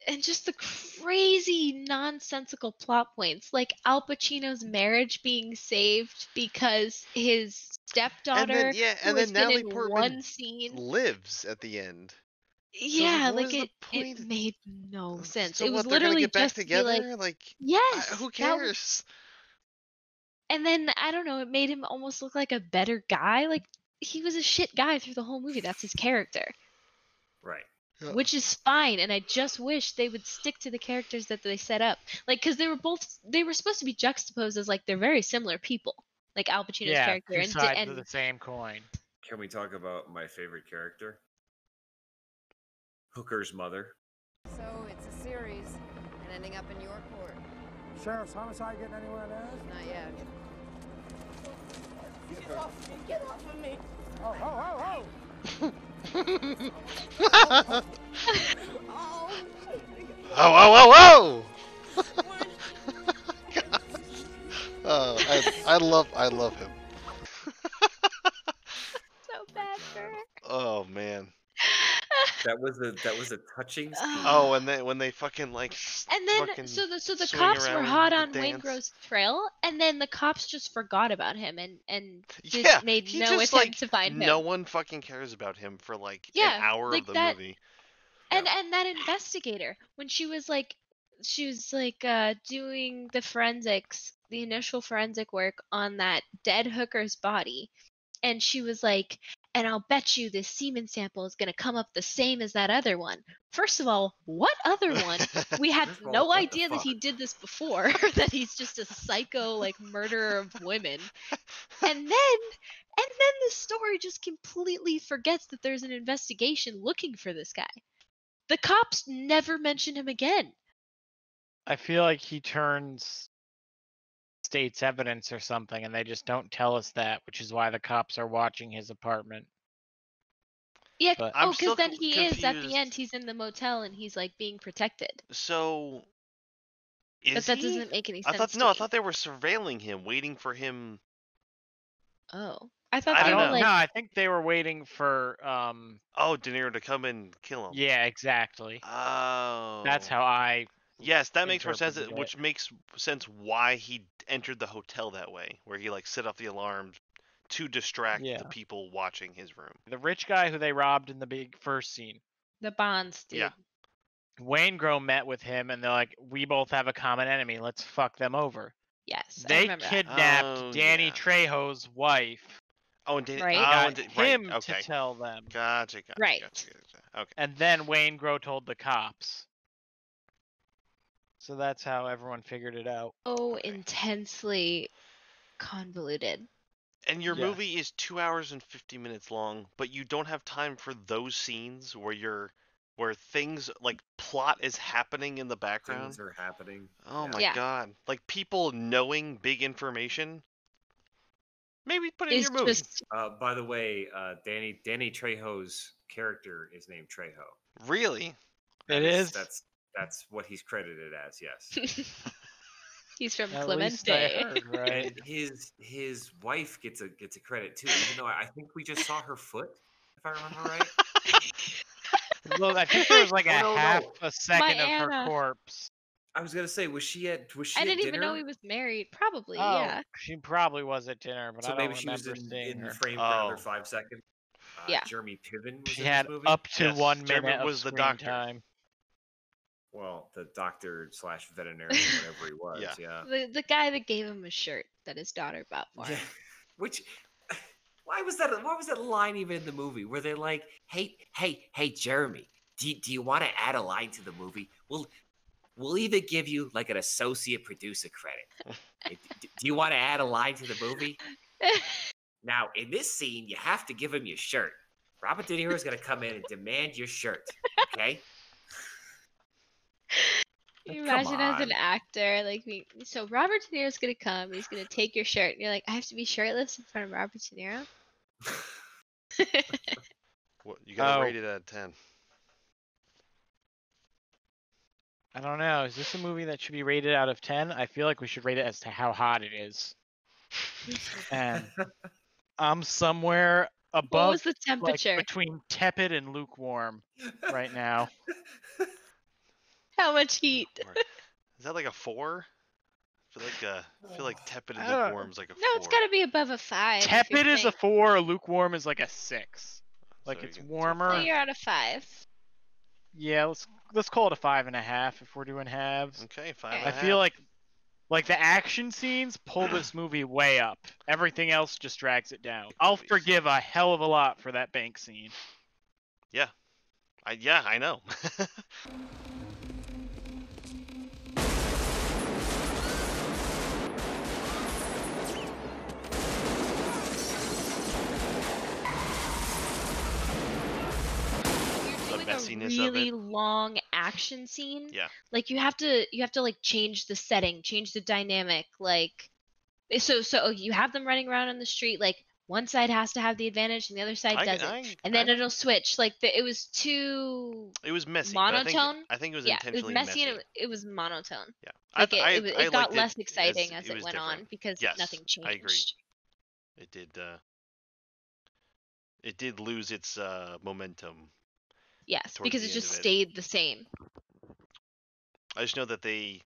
Speaker 10: And just the crazy nonsensical plot points, like Al Pacino's marriage being saved because his stepdaughter,
Speaker 6: and then Natalie
Speaker 10: in
Speaker 6: Portman
Speaker 10: one scene,
Speaker 6: lives at the end.
Speaker 10: Yeah,
Speaker 6: so
Speaker 10: like it made no sense.
Speaker 6: So
Speaker 10: it was
Speaker 6: what, they're
Speaker 10: literally
Speaker 6: gonna get back
Speaker 10: just
Speaker 6: together? Like
Speaker 10: yes,
Speaker 6: who cares?
Speaker 10: And then I don't know, it made him almost look like a better guy. Like he was a shit guy through the whole movie. That's his character.
Speaker 4: Right.
Speaker 10: Which is fine, and I just wish they would stick to the characters that they set up. Like, because they were supposed to be juxtaposed as like they're very similar people, like Al Pacino's character
Speaker 16: two sides of the same coin.
Speaker 4: Can we talk about my favorite character? Hooker's mother.
Speaker 17: So it's a series, and ending up in your court.
Speaker 13: Sheriff's homicide getting anywhere there?
Speaker 17: Not yet.
Speaker 13: Get off me! Get off of me! Oh, oh, oh, oh!
Speaker 6: Oh! I love him.
Speaker 10: So bad for her.
Speaker 6: Oh man.
Speaker 4: That was a touching scene.
Speaker 6: Oh, and then when they fucking like.
Speaker 10: And then so the cops were hot on Wayne Grove's trail, and then the cops just forgot about him and made no attempt to find him.
Speaker 6: No one fucking cares about him for like an hour of the movie.
Speaker 10: And that investigator, when she was doing the forensics, the initial forensic work on that dead hooker's body, and she was like, and I'll bet you this semen sample is going to come up the same as that other one. First of all, what other one? We had no idea that he did this before, that he's just a psycho, like, murderer of women. And then the story just completely forgets that there's an investigation looking for this guy. The cops never mention him again.
Speaker 16: I feel like he turns state's evidence or something, and they just don't tell us that, which is why the cops are watching his apartment.
Speaker 10: Yeah.
Speaker 16: But
Speaker 10: Oh, because then he is at the end. He's in the motel and he's like being protected.
Speaker 18: So, is
Speaker 10: But that
Speaker 18: he?
Speaker 10: doesn't make any
Speaker 18: I
Speaker 10: sense.
Speaker 18: thought I thought they were surveilling him, waiting for him.
Speaker 10: Oh, I thought
Speaker 16: I
Speaker 10: they
Speaker 16: don't
Speaker 10: were
Speaker 16: know.
Speaker 10: like.
Speaker 16: No, I think they were waiting for
Speaker 18: Oh, De Niro to come and kill him.
Speaker 16: Yeah, exactly.
Speaker 18: Oh.
Speaker 16: That's how I.
Speaker 18: Yes, that makes more sense.
Speaker 16: interpreted
Speaker 18: Which makes sense why he entered the hotel that way, where he like set off the alarms to distract
Speaker 16: Yeah.
Speaker 18: the people watching his room.
Speaker 16: The rich guy who they robbed in the big first scene.
Speaker 10: The Bonds dude.
Speaker 18: Yeah.
Speaker 16: Waingro met with him, and they're like, "We both have a common enemy. Let's fuck them over."
Speaker 10: Yes, I
Speaker 16: They
Speaker 10: remember that.
Speaker 16: kidnapped Danny Trejo's wife.
Speaker 18: Oh, and Danny,
Speaker 10: Right.
Speaker 16: Got
Speaker 18: right,
Speaker 16: him
Speaker 18: okay.
Speaker 16: to tell them.
Speaker 18: Gotcha.
Speaker 10: Right.
Speaker 18: Gotcha. Okay.
Speaker 16: And then Waingro told the cops. So that's how everyone figured it out.
Speaker 10: Oh, intensely convoluted.
Speaker 18: And your
Speaker 16: Yes.
Speaker 18: movie is 2 hours and 50 minutes long, but you don't have time for those scenes where things like plot is happening in the background.
Speaker 4: Things are happening.
Speaker 18: Oh my
Speaker 10: Yeah.
Speaker 18: god! Like people knowing big information. Maybe put it in
Speaker 10: It's
Speaker 18: your movie.
Speaker 10: just
Speaker 4: By the way, Danny Trejo's character is named Trejo.
Speaker 18: Really?
Speaker 16: It is.
Speaker 4: That's what he's credited as. Yes.
Speaker 10: he's from
Speaker 16: At least I
Speaker 10: Clemente.
Speaker 16: heard, right?
Speaker 4: And his wife gets a credit too, even though I think we just saw her foot, if I remember right.
Speaker 16: Well, I think there was like a
Speaker 4: Oh, no,
Speaker 16: half
Speaker 4: no.
Speaker 16: a second of
Speaker 10: Anna.
Speaker 16: her corpse.
Speaker 4: I was gonna say, was she at
Speaker 10: I didn't
Speaker 4: dinner?
Speaker 10: even know he was married. Probably,
Speaker 16: Oh,
Speaker 10: yeah.
Speaker 16: she probably was at dinner, but
Speaker 4: So
Speaker 16: I don't
Speaker 4: maybe she was
Speaker 16: remember seeing
Speaker 4: in
Speaker 16: her.
Speaker 4: frame for another 5 seconds.
Speaker 10: Yeah.
Speaker 4: Jeremy Piven was
Speaker 16: She
Speaker 4: in
Speaker 16: had
Speaker 4: this movie.
Speaker 16: up to
Speaker 18: Yes,
Speaker 16: 1
Speaker 18: Jeremy
Speaker 16: minute of
Speaker 18: was the
Speaker 16: screen
Speaker 18: doctor.
Speaker 16: time.
Speaker 4: Well, the doctor / veterinarian, whatever he was.
Speaker 18: Yeah.
Speaker 4: Yeah.
Speaker 10: The guy that gave him a shirt that his daughter bought for him.
Speaker 4: Yeah. Which, why was that line even in the movie? Where they're like, hey, Jeremy, do you want to add a line to the movie? We'll either give you like an associate producer credit. Do you want to add a line to the movie? Now, in this scene, you have to give him your shirt. Robert De Niro is going to come in and demand your shirt. Okay?
Speaker 10: Can you
Speaker 4: Come
Speaker 10: imagine as an
Speaker 4: on.
Speaker 10: actor, like, so Robert De Niro's gonna come, he's gonna take your shirt, and you're like, I have to be shirtless in front of Robert De Niro?
Speaker 18: What, you gotta
Speaker 16: Oh.
Speaker 18: rate it out of 10.
Speaker 16: I don't know. Is this a movie that should be rated out of 10? I feel like we should rate it as to how hot it is. And I'm somewhere above,
Speaker 10: was the temperature?
Speaker 16: like, between tepid and lukewarm right now.
Speaker 10: How much heat?
Speaker 18: Is that like a 4? I feel like tepid and
Speaker 16: I don't-
Speaker 18: lukewarm is like a 4.
Speaker 10: No, it's gotta be above a 5. if you're
Speaker 16: Tepid is a
Speaker 10: saying-
Speaker 16: 4, lukewarm is like a 6. Like
Speaker 18: So
Speaker 16: it's
Speaker 18: you can-
Speaker 16: warmer.
Speaker 10: So you're at a 5.
Speaker 16: Yeah, let's call it a 5.5 if we're doing halves.
Speaker 18: Okay, 5.
Speaker 16: I feel like the action scenes pull this movie way up. Everything else just drags it down. I'll forgive a hell of a lot for that bank scene.
Speaker 18: Yeah. I know.
Speaker 10: Doing a
Speaker 18: messiness of
Speaker 10: really
Speaker 18: it.
Speaker 10: long action scene.
Speaker 18: Yeah.
Speaker 10: Like you have to like change the setting, change the dynamic. Like so you have them running around on the street. Like one side has to have the advantage and the other side doesn't, and then it'll switch. Like it was too.
Speaker 18: It was messy. but
Speaker 10: Monotone.
Speaker 18: I think it was
Speaker 10: yeah, it was
Speaker 18: intentionally
Speaker 10: messy and it was monotone.
Speaker 18: Yeah.
Speaker 10: Like
Speaker 18: I
Speaker 10: it got
Speaker 18: liked
Speaker 10: less
Speaker 18: it
Speaker 10: exciting as
Speaker 18: it
Speaker 10: it
Speaker 18: was
Speaker 10: went
Speaker 18: different.
Speaker 10: on because
Speaker 18: Yes,
Speaker 10: nothing changed.
Speaker 18: I agree. It did. It did lose its momentum.
Speaker 10: Yes,
Speaker 18: towards
Speaker 10: because
Speaker 18: the
Speaker 10: it
Speaker 18: end
Speaker 10: just
Speaker 18: of it.
Speaker 10: stayed the same.
Speaker 18: I just know that the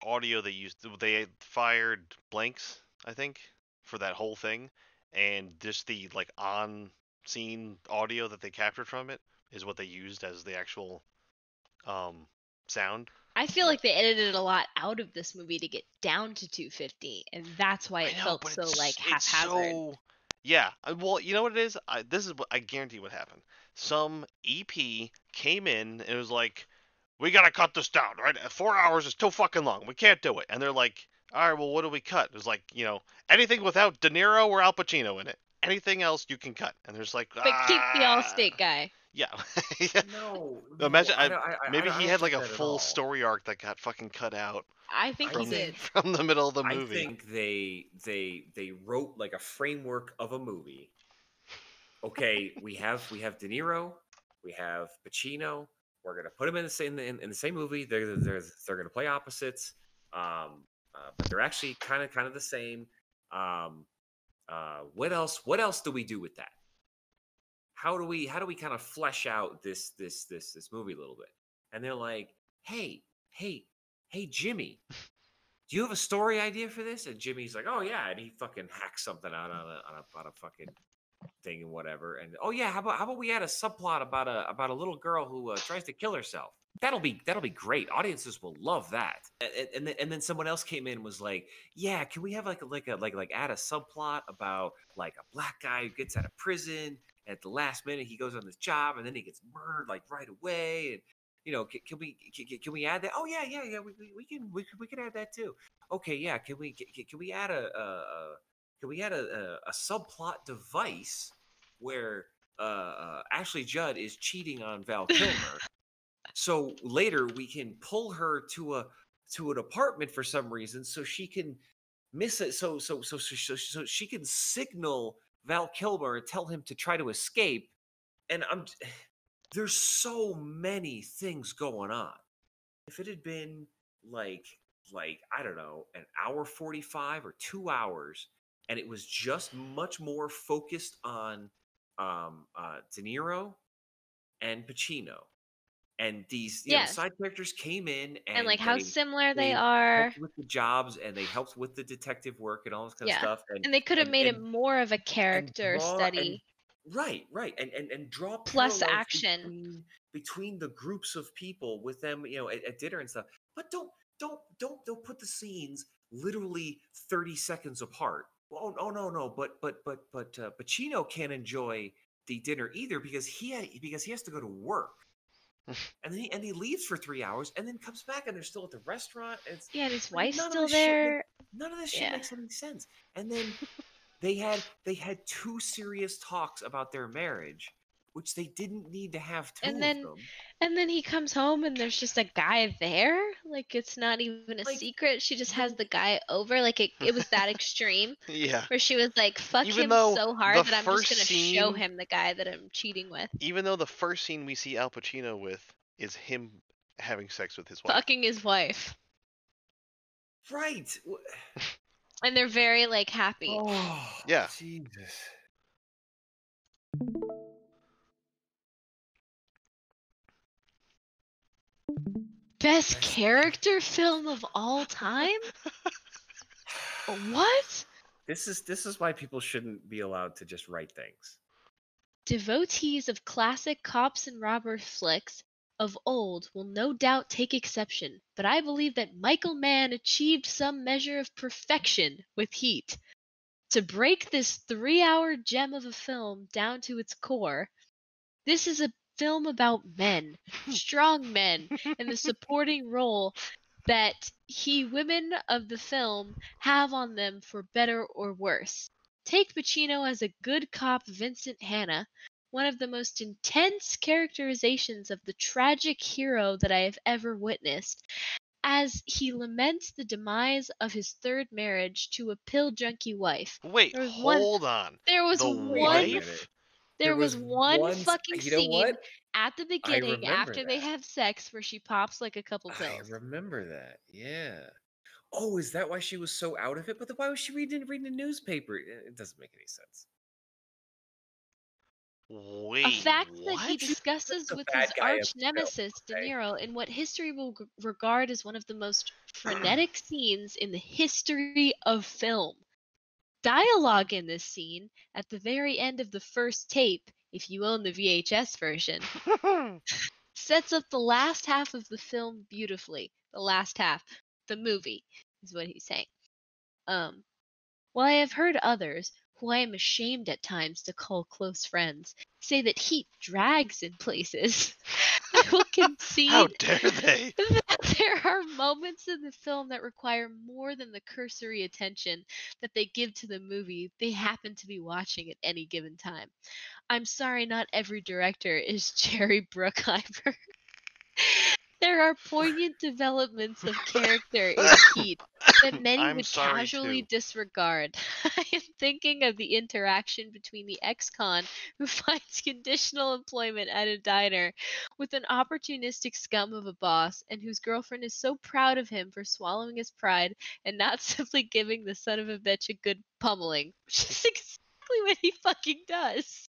Speaker 18: audio they used, they fired blanks, I think, for that whole thing, and just the like on scene audio that they captured from it is what they used as the actual sound.
Speaker 10: I feel like they edited a lot out of this movie to get down to 250, and that's why it felt so like haphazard.
Speaker 18: So, yeah. Well, you know what it is? This is what I guarantee what happened. Some EP came in and it was like, we gotta cut this down, right? 4 hours is too fucking long. We can't do it. And they're like, all right, well, what do we cut? It was like, anything without De Niro or Al Pacino in it. Anything else you can cut. And there's like,
Speaker 10: But keep the Allstate guy.
Speaker 18: Yeah.
Speaker 4: No,
Speaker 18: Imagine,
Speaker 4: I
Speaker 18: maybe he
Speaker 4: don't
Speaker 18: had like
Speaker 4: think
Speaker 18: a
Speaker 4: that at
Speaker 18: full
Speaker 4: all.
Speaker 18: story arc that got fucking cut out.
Speaker 10: I think he did.
Speaker 18: From the middle of the
Speaker 4: I
Speaker 18: movie.
Speaker 4: think they wrote like a framework of a movie. Okay, we have De Niro, we have Pacino. We're gonna put them in the same movie. They're gonna play opposites, but they're actually kind of the same. What else do we do with that? How do we kind of flesh out this movie a little bit? And they're like, hey, Jimmy, do you have a story idea for this? And Jimmy's like, oh yeah, and he fucking hacks something out on a fucking thing and whatever. And oh yeah, how about we add a subplot about a little girl who tries to kill herself? That'll be great. Audiences will love that. And then someone else came in and was like, yeah, can we have like add a subplot about like a black guy who gets out of prison and at the last minute he goes on this job and then he gets murdered like right away. And you know, can we add that? Oh yeah, we can add that too. Okay, yeah, can we add a subplot device where Ashley Judd is cheating on Val Kilmer, so later we can pull her to an apartment for some reason, so she can miss it, so she can signal Val Kilmer and tell him to try to escape. And there's so many things going on. If it had been like I don't know, an hour 45 or 2 hours, and it was just much more focused on De Niro and Pacino, and these
Speaker 10: Yes.
Speaker 4: side characters came in
Speaker 10: And like how similar they are.
Speaker 4: helped with the jobs, and they helped with the detective work and all this kind of
Speaker 10: Yeah.
Speaker 4: stuff.
Speaker 10: And they could have made it more of a character study.
Speaker 4: Right, and draw
Speaker 10: Plus
Speaker 4: parallels
Speaker 10: action.
Speaker 4: between the groups of people with them, at dinner and stuff. But don't put the scenes literally 30 seconds apart. Oh no, but Pacino can't enjoy the dinner either because he has to go to work. And he leaves for 3 hours and then comes back and they're still at the restaurant. And
Speaker 10: and his wife's
Speaker 4: none of
Speaker 10: still
Speaker 4: this shit
Speaker 10: there.
Speaker 4: none of this shit makes any sense. And then they had 2 serious talks about their marriage, which they didn't need to have 2 of them.
Speaker 10: And then he comes home and there's just a guy there. Like it's not even a secret. She just has the guy over. Like it was that extreme.
Speaker 18: Yeah.
Speaker 10: Where she was like, fuck
Speaker 18: Even
Speaker 10: him
Speaker 18: though
Speaker 10: so hard
Speaker 18: the
Speaker 10: that I'm just
Speaker 18: first
Speaker 10: gonna show
Speaker 18: scene-
Speaker 10: him the guy that I'm cheating with.
Speaker 18: Even though the first scene we see Al Pacino with is him having sex with his wife.
Speaker 10: Fucking his wife.
Speaker 4: Right.
Speaker 10: And they're very like happy.
Speaker 4: Oh,
Speaker 18: yeah.
Speaker 4: Jesus.
Speaker 10: Best character film of all time? What?
Speaker 4: This is why people shouldn't be allowed to just write things.
Speaker 10: Devotees of classic cops and robber flicks of old will no doubt take exception, but I believe that Michael Mann achieved some measure of perfection with Heat. To break this 3-hour gem of a film down to its core, this is a film about men, strong men, and the supporting role that women of the film have on them for better or worse. Take Pacino as a good cop Vincent Hanna, one of the most intense characterizations of the tragic hero that I have ever witnessed, as he laments the demise of his third marriage to a pill junkie wife.
Speaker 18: Wait, hold on.
Speaker 10: There was
Speaker 18: The
Speaker 10: one.
Speaker 18: wife?
Speaker 10: There was one fucking
Speaker 4: you know
Speaker 10: scene
Speaker 4: what?
Speaker 10: at the beginning
Speaker 4: remember
Speaker 10: after they have sex where she pops like a couple
Speaker 4: I
Speaker 10: pills.
Speaker 4: remember that. Yeah. Oh, is that why she was so out of it? But then why was she reading the newspaper? It doesn't make any sense.
Speaker 18: Wait,
Speaker 10: A fact that he
Speaker 18: what?
Speaker 10: discusses
Speaker 4: the
Speaker 10: with
Speaker 4: bad
Speaker 10: his
Speaker 4: guy of
Speaker 10: arch
Speaker 4: the film,
Speaker 10: nemesis De
Speaker 4: okay?
Speaker 10: Niro in what history will regard as one of the most frenetic scenes in the history of film. Dialogue in this scene, at the very end of the first tape, if you own the VHS version, sets up the last half of the film beautifully. The last half. The movie, is what he's saying. While I have heard others who I am ashamed at times to call close friends, say that Heat drags in places, I will concede
Speaker 18: How dare they?
Speaker 10: that there are moments in the film that require more than the cursory attention that they give to the movie they happen to be watching at any given time. I'm sorry, not every director is Jerry Bruckheimer. There are poignant developments of character in Heat that many
Speaker 18: I'm
Speaker 10: would
Speaker 18: sorry,
Speaker 10: casually
Speaker 18: too.
Speaker 10: disregard. I am thinking of the interaction between the ex-con who finds conditional employment at a diner with an opportunistic scum of a boss and whose girlfriend is so proud of him for swallowing his pride and not simply giving the son of a bitch a good pummeling, which is exactly what he fucking does.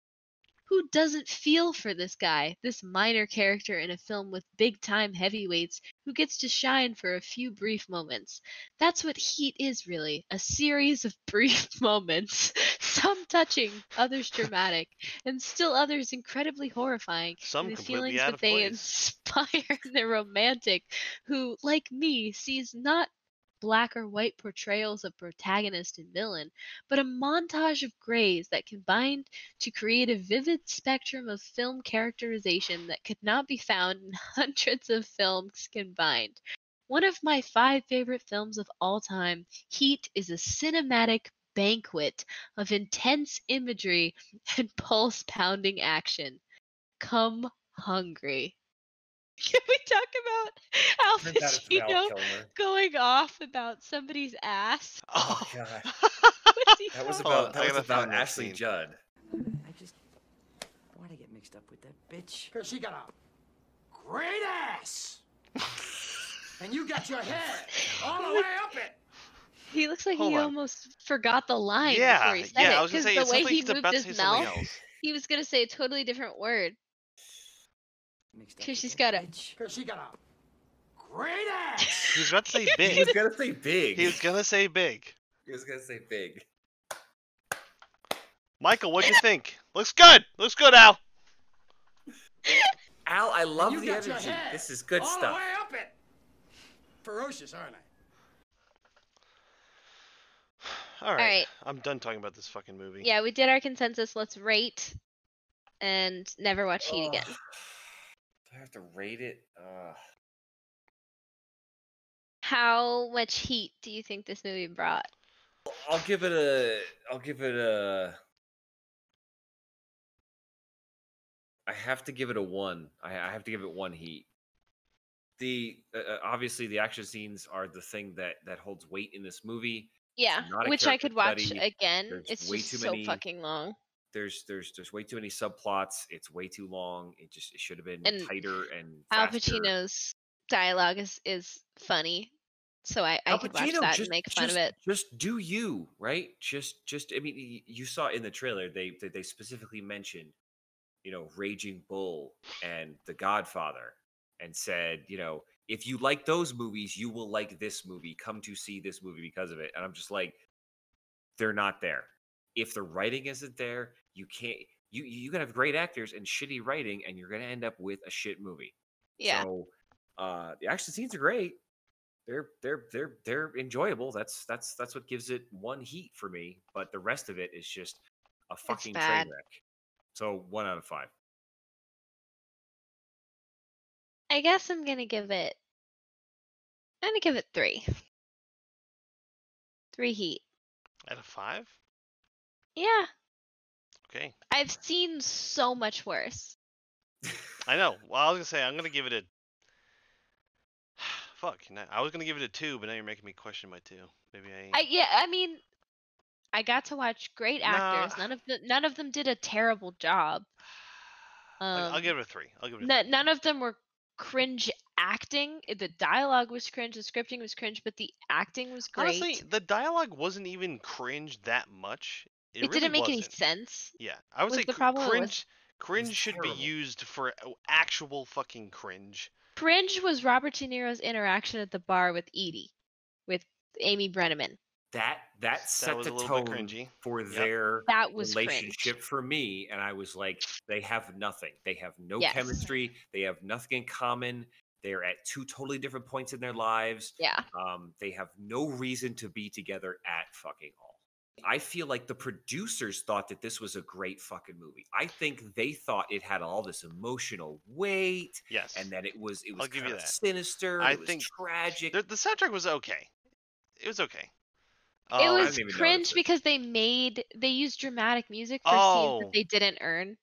Speaker 10: Who doesn't feel for this guy, this minor character in a film with big time heavyweights who gets to shine for a few brief moments? That's what Heat is really, a series of brief moments, some touching, others dramatic, and still others incredibly horrifying
Speaker 18: Some
Speaker 10: in the
Speaker 18: completely
Speaker 10: feelings
Speaker 18: out
Speaker 10: that
Speaker 18: of
Speaker 10: they
Speaker 18: place.
Speaker 10: inspire in the romantic who, like me, sees not black or white portrayals of protagonist and villain, but a montage of grays that combined to create a vivid spectrum of film characterization that could not be found in hundreds of films combined. One of my 5 favorite films of all time, Heat is a cinematic banquet of intense imagery and pulse pounding action. Come hungry. Can we talk about Al
Speaker 4: Turns out it's Val
Speaker 10: Pacino
Speaker 4: Kilmer.
Speaker 10: going off about somebody's ass?
Speaker 4: Oh god.
Speaker 10: What's he
Speaker 4: That was
Speaker 10: talking
Speaker 4: about
Speaker 18: I gotta
Speaker 4: about
Speaker 18: find that
Speaker 4: Ashley
Speaker 18: scene.
Speaker 4: Judd.
Speaker 13: I just... Why'd I get mixed up with that bitch? Because she got a great ass! And you got your head all the way up it!
Speaker 10: He looks like
Speaker 18: Hold
Speaker 10: he
Speaker 18: on.
Speaker 10: almost forgot the line
Speaker 18: Yeah,
Speaker 10: before he said
Speaker 18: yeah, I
Speaker 10: it.
Speaker 18: was gonna
Speaker 10: Because
Speaker 18: say,
Speaker 10: the
Speaker 18: it
Speaker 10: way
Speaker 18: sounds like
Speaker 10: he
Speaker 18: he's
Speaker 10: moved
Speaker 18: about to
Speaker 10: his
Speaker 18: say something
Speaker 10: mouth,
Speaker 18: else.
Speaker 10: he was gonna say a totally different word.
Speaker 13: Mixed up
Speaker 10: Because
Speaker 13: with
Speaker 10: she's
Speaker 13: that
Speaker 10: got a.
Speaker 13: bitch. Because she got a great ass!
Speaker 18: He was about to say
Speaker 4: He
Speaker 18: big.
Speaker 4: was gonna say big.
Speaker 18: He was gonna say big.
Speaker 4: He was gonna say big.
Speaker 18: Michael, what'd you think? Looks good. Looks good, Al.
Speaker 4: Al, I love
Speaker 13: You
Speaker 4: the
Speaker 13: got your
Speaker 4: energy.
Speaker 13: head
Speaker 4: This is good
Speaker 13: all
Speaker 4: stuff.
Speaker 13: the way up it! Ferocious, aren't I?
Speaker 18: All right.
Speaker 10: Alright.
Speaker 18: I'm done talking about this fucking movie.
Speaker 10: Yeah, we did our consensus. Let's rate and never watch Heat again.
Speaker 4: Do I have to rate it?
Speaker 10: How much heat do you think this movie brought?
Speaker 4: I'll give it a. I have to give it a 1. I have to give it 1 heat. The obviously the action scenes are the thing that holds weight in this movie.
Speaker 10: Yeah,
Speaker 4: Not a
Speaker 10: which I
Speaker 4: character
Speaker 10: could watch
Speaker 4: study.
Speaker 10: again.
Speaker 4: There's
Speaker 10: It's
Speaker 4: way
Speaker 10: just
Speaker 4: too
Speaker 10: so
Speaker 4: many.
Speaker 10: fucking long.
Speaker 4: There's way too many subplots. It's way too long. It should have been
Speaker 10: And
Speaker 4: Tighter and
Speaker 10: Al
Speaker 4: faster.
Speaker 10: Pacino's dialogue is funny, so I
Speaker 4: Al
Speaker 10: could watch
Speaker 4: Pacino,
Speaker 10: that and make fun of it.
Speaker 4: Just do you, right? Just I mean, you saw in the trailer they specifically mentioned, Raging Bull and The Godfather, and said, if you like those movies, you will like this movie. Come to see this movie because of it. And I'm just like, they're not there. If the writing isn't there, you can't. You can have great actors and shitty writing, and you're gonna end up with a shit movie.
Speaker 10: Yeah.
Speaker 4: So, the action scenes are great. They're enjoyable. That's what gives it 1 heat for me. But the rest of it is just a fucking train
Speaker 10: bad.
Speaker 4: wreck. So 1 out of 5.
Speaker 10: I guess I'm gonna give it 3. 3 heat.
Speaker 18: Out of 5?
Speaker 10: Yeah.
Speaker 18: Okay.
Speaker 10: I've seen so much worse.
Speaker 18: I know. Well, I was gonna say I'm gonna give it a. Fuck. I was gonna give it a 2, but now you're making me question my 2. Maybe I ain't.
Speaker 10: I mean, I got to watch great actors. None of them did a terrible job.
Speaker 18: I'll give it a 3. I'll give it a 3.
Speaker 10: None of them were cringe acting. The dialogue was cringe, the scripting was cringe, but the acting was great.
Speaker 18: Honestly, the dialogue wasn't even cringe that much. It really
Speaker 10: didn't make
Speaker 18: wasn't.
Speaker 10: any sense.
Speaker 18: Yeah, I would
Speaker 10: Was
Speaker 18: say
Speaker 10: the problem
Speaker 18: cringe should be used for actual fucking cringe.
Speaker 10: Cringe was Robert De Niro's interaction at the bar with Edie, with Amy Brenneman.
Speaker 4: That set
Speaker 18: was
Speaker 4: the
Speaker 18: a little bit
Speaker 4: tone
Speaker 18: cringy.
Speaker 4: for
Speaker 18: Yep.
Speaker 4: their
Speaker 10: That was
Speaker 4: relationship for me, and I was like, they have nothing. They have no
Speaker 10: Yes.
Speaker 4: chemistry. They have nothing in common. They're at 2 totally different points in their lives.
Speaker 10: Yeah.
Speaker 4: They have no reason to be together at fucking all. I feel like the producers thought that this was a great fucking movie. I think they thought it had all this emotional weight.
Speaker 18: Yes.
Speaker 4: And that it was
Speaker 18: I'll give
Speaker 4: kind
Speaker 18: you
Speaker 4: of
Speaker 18: that.
Speaker 4: sinister.
Speaker 18: I
Speaker 4: It was
Speaker 18: think
Speaker 4: tragic.
Speaker 18: The soundtrack was okay. It was okay.
Speaker 10: It was
Speaker 4: didn't even
Speaker 10: cringe
Speaker 4: notice it.
Speaker 10: because they used dramatic music for scenes that
Speaker 18: Oh.
Speaker 10: they didn't earn.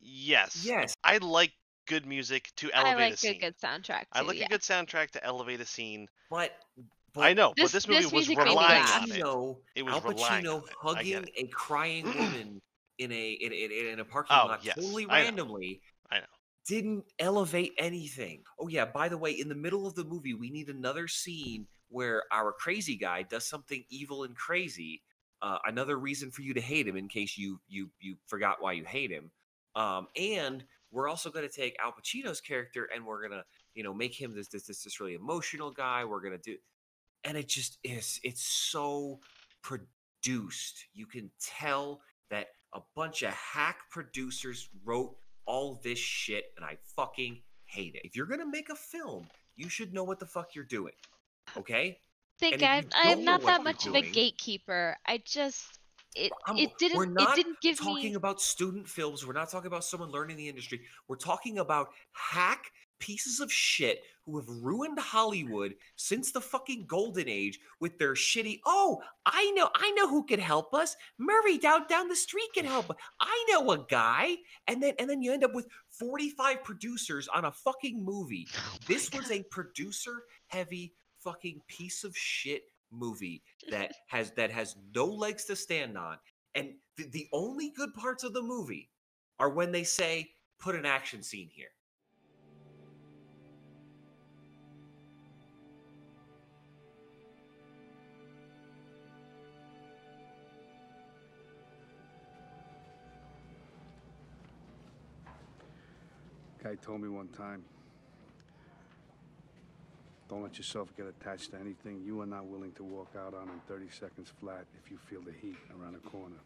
Speaker 18: Yes.
Speaker 4: Yes.
Speaker 18: I like good music to
Speaker 10: I
Speaker 18: elevate
Speaker 10: like
Speaker 18: a scene.
Speaker 10: a good soundtrack
Speaker 18: I
Speaker 10: too.
Speaker 18: like
Speaker 10: Yeah.
Speaker 18: a good soundtrack to elevate a scene.
Speaker 4: But
Speaker 18: I know, but
Speaker 10: This-
Speaker 18: this movie
Speaker 10: this
Speaker 18: was
Speaker 10: music made me
Speaker 18: relying
Speaker 10: laugh.
Speaker 18: on it. It was
Speaker 4: Al
Speaker 18: relying
Speaker 4: Pacino
Speaker 18: on it. I get
Speaker 4: hugging
Speaker 18: it.
Speaker 4: a crying woman in a parking
Speaker 18: Oh,
Speaker 4: lot
Speaker 18: yes.
Speaker 4: totally
Speaker 18: I know.
Speaker 4: randomly
Speaker 18: I know.
Speaker 4: didn't elevate anything. Oh yeah, by the way, in the middle of the movie, we need another scene where our crazy guy does something evil and crazy. Another reason for you to hate him, in case you forgot why you hate him. And we're also going to take Al Pacino's character and we're gonna make him this really emotional guy. We're gonna do, and it just is. It's so produced. You can tell that a bunch of hack producers wrote all this shit, and I fucking hate it. If you're gonna make a film, you should know what the fuck you're doing. Okay?
Speaker 10: Think
Speaker 4: And if you
Speaker 10: I'm
Speaker 4: don't know
Speaker 10: not
Speaker 4: what
Speaker 10: that
Speaker 4: you're
Speaker 10: much of a
Speaker 4: doing-
Speaker 10: gatekeeper. I just it
Speaker 4: We're
Speaker 10: didn't
Speaker 4: not
Speaker 10: give
Speaker 4: talking
Speaker 10: me
Speaker 4: about student films. We're not talking about someone learning the industry. We're talking about hack pieces of shit who have ruined Hollywood since the fucking golden age with their shitty, oh, I know who could help us. Murray down the street can help us. I know a guy. And then you end up with 45 producers on a fucking movie. This was a producer heavy fucking piece of shit movie that has no legs to stand on. And the only good parts of the movie are when they say, put an action scene here.
Speaker 11: Guy told me one time, don't let yourself get attached to anything you are not willing to walk out on in 30 seconds flat if you feel the heat around the corner.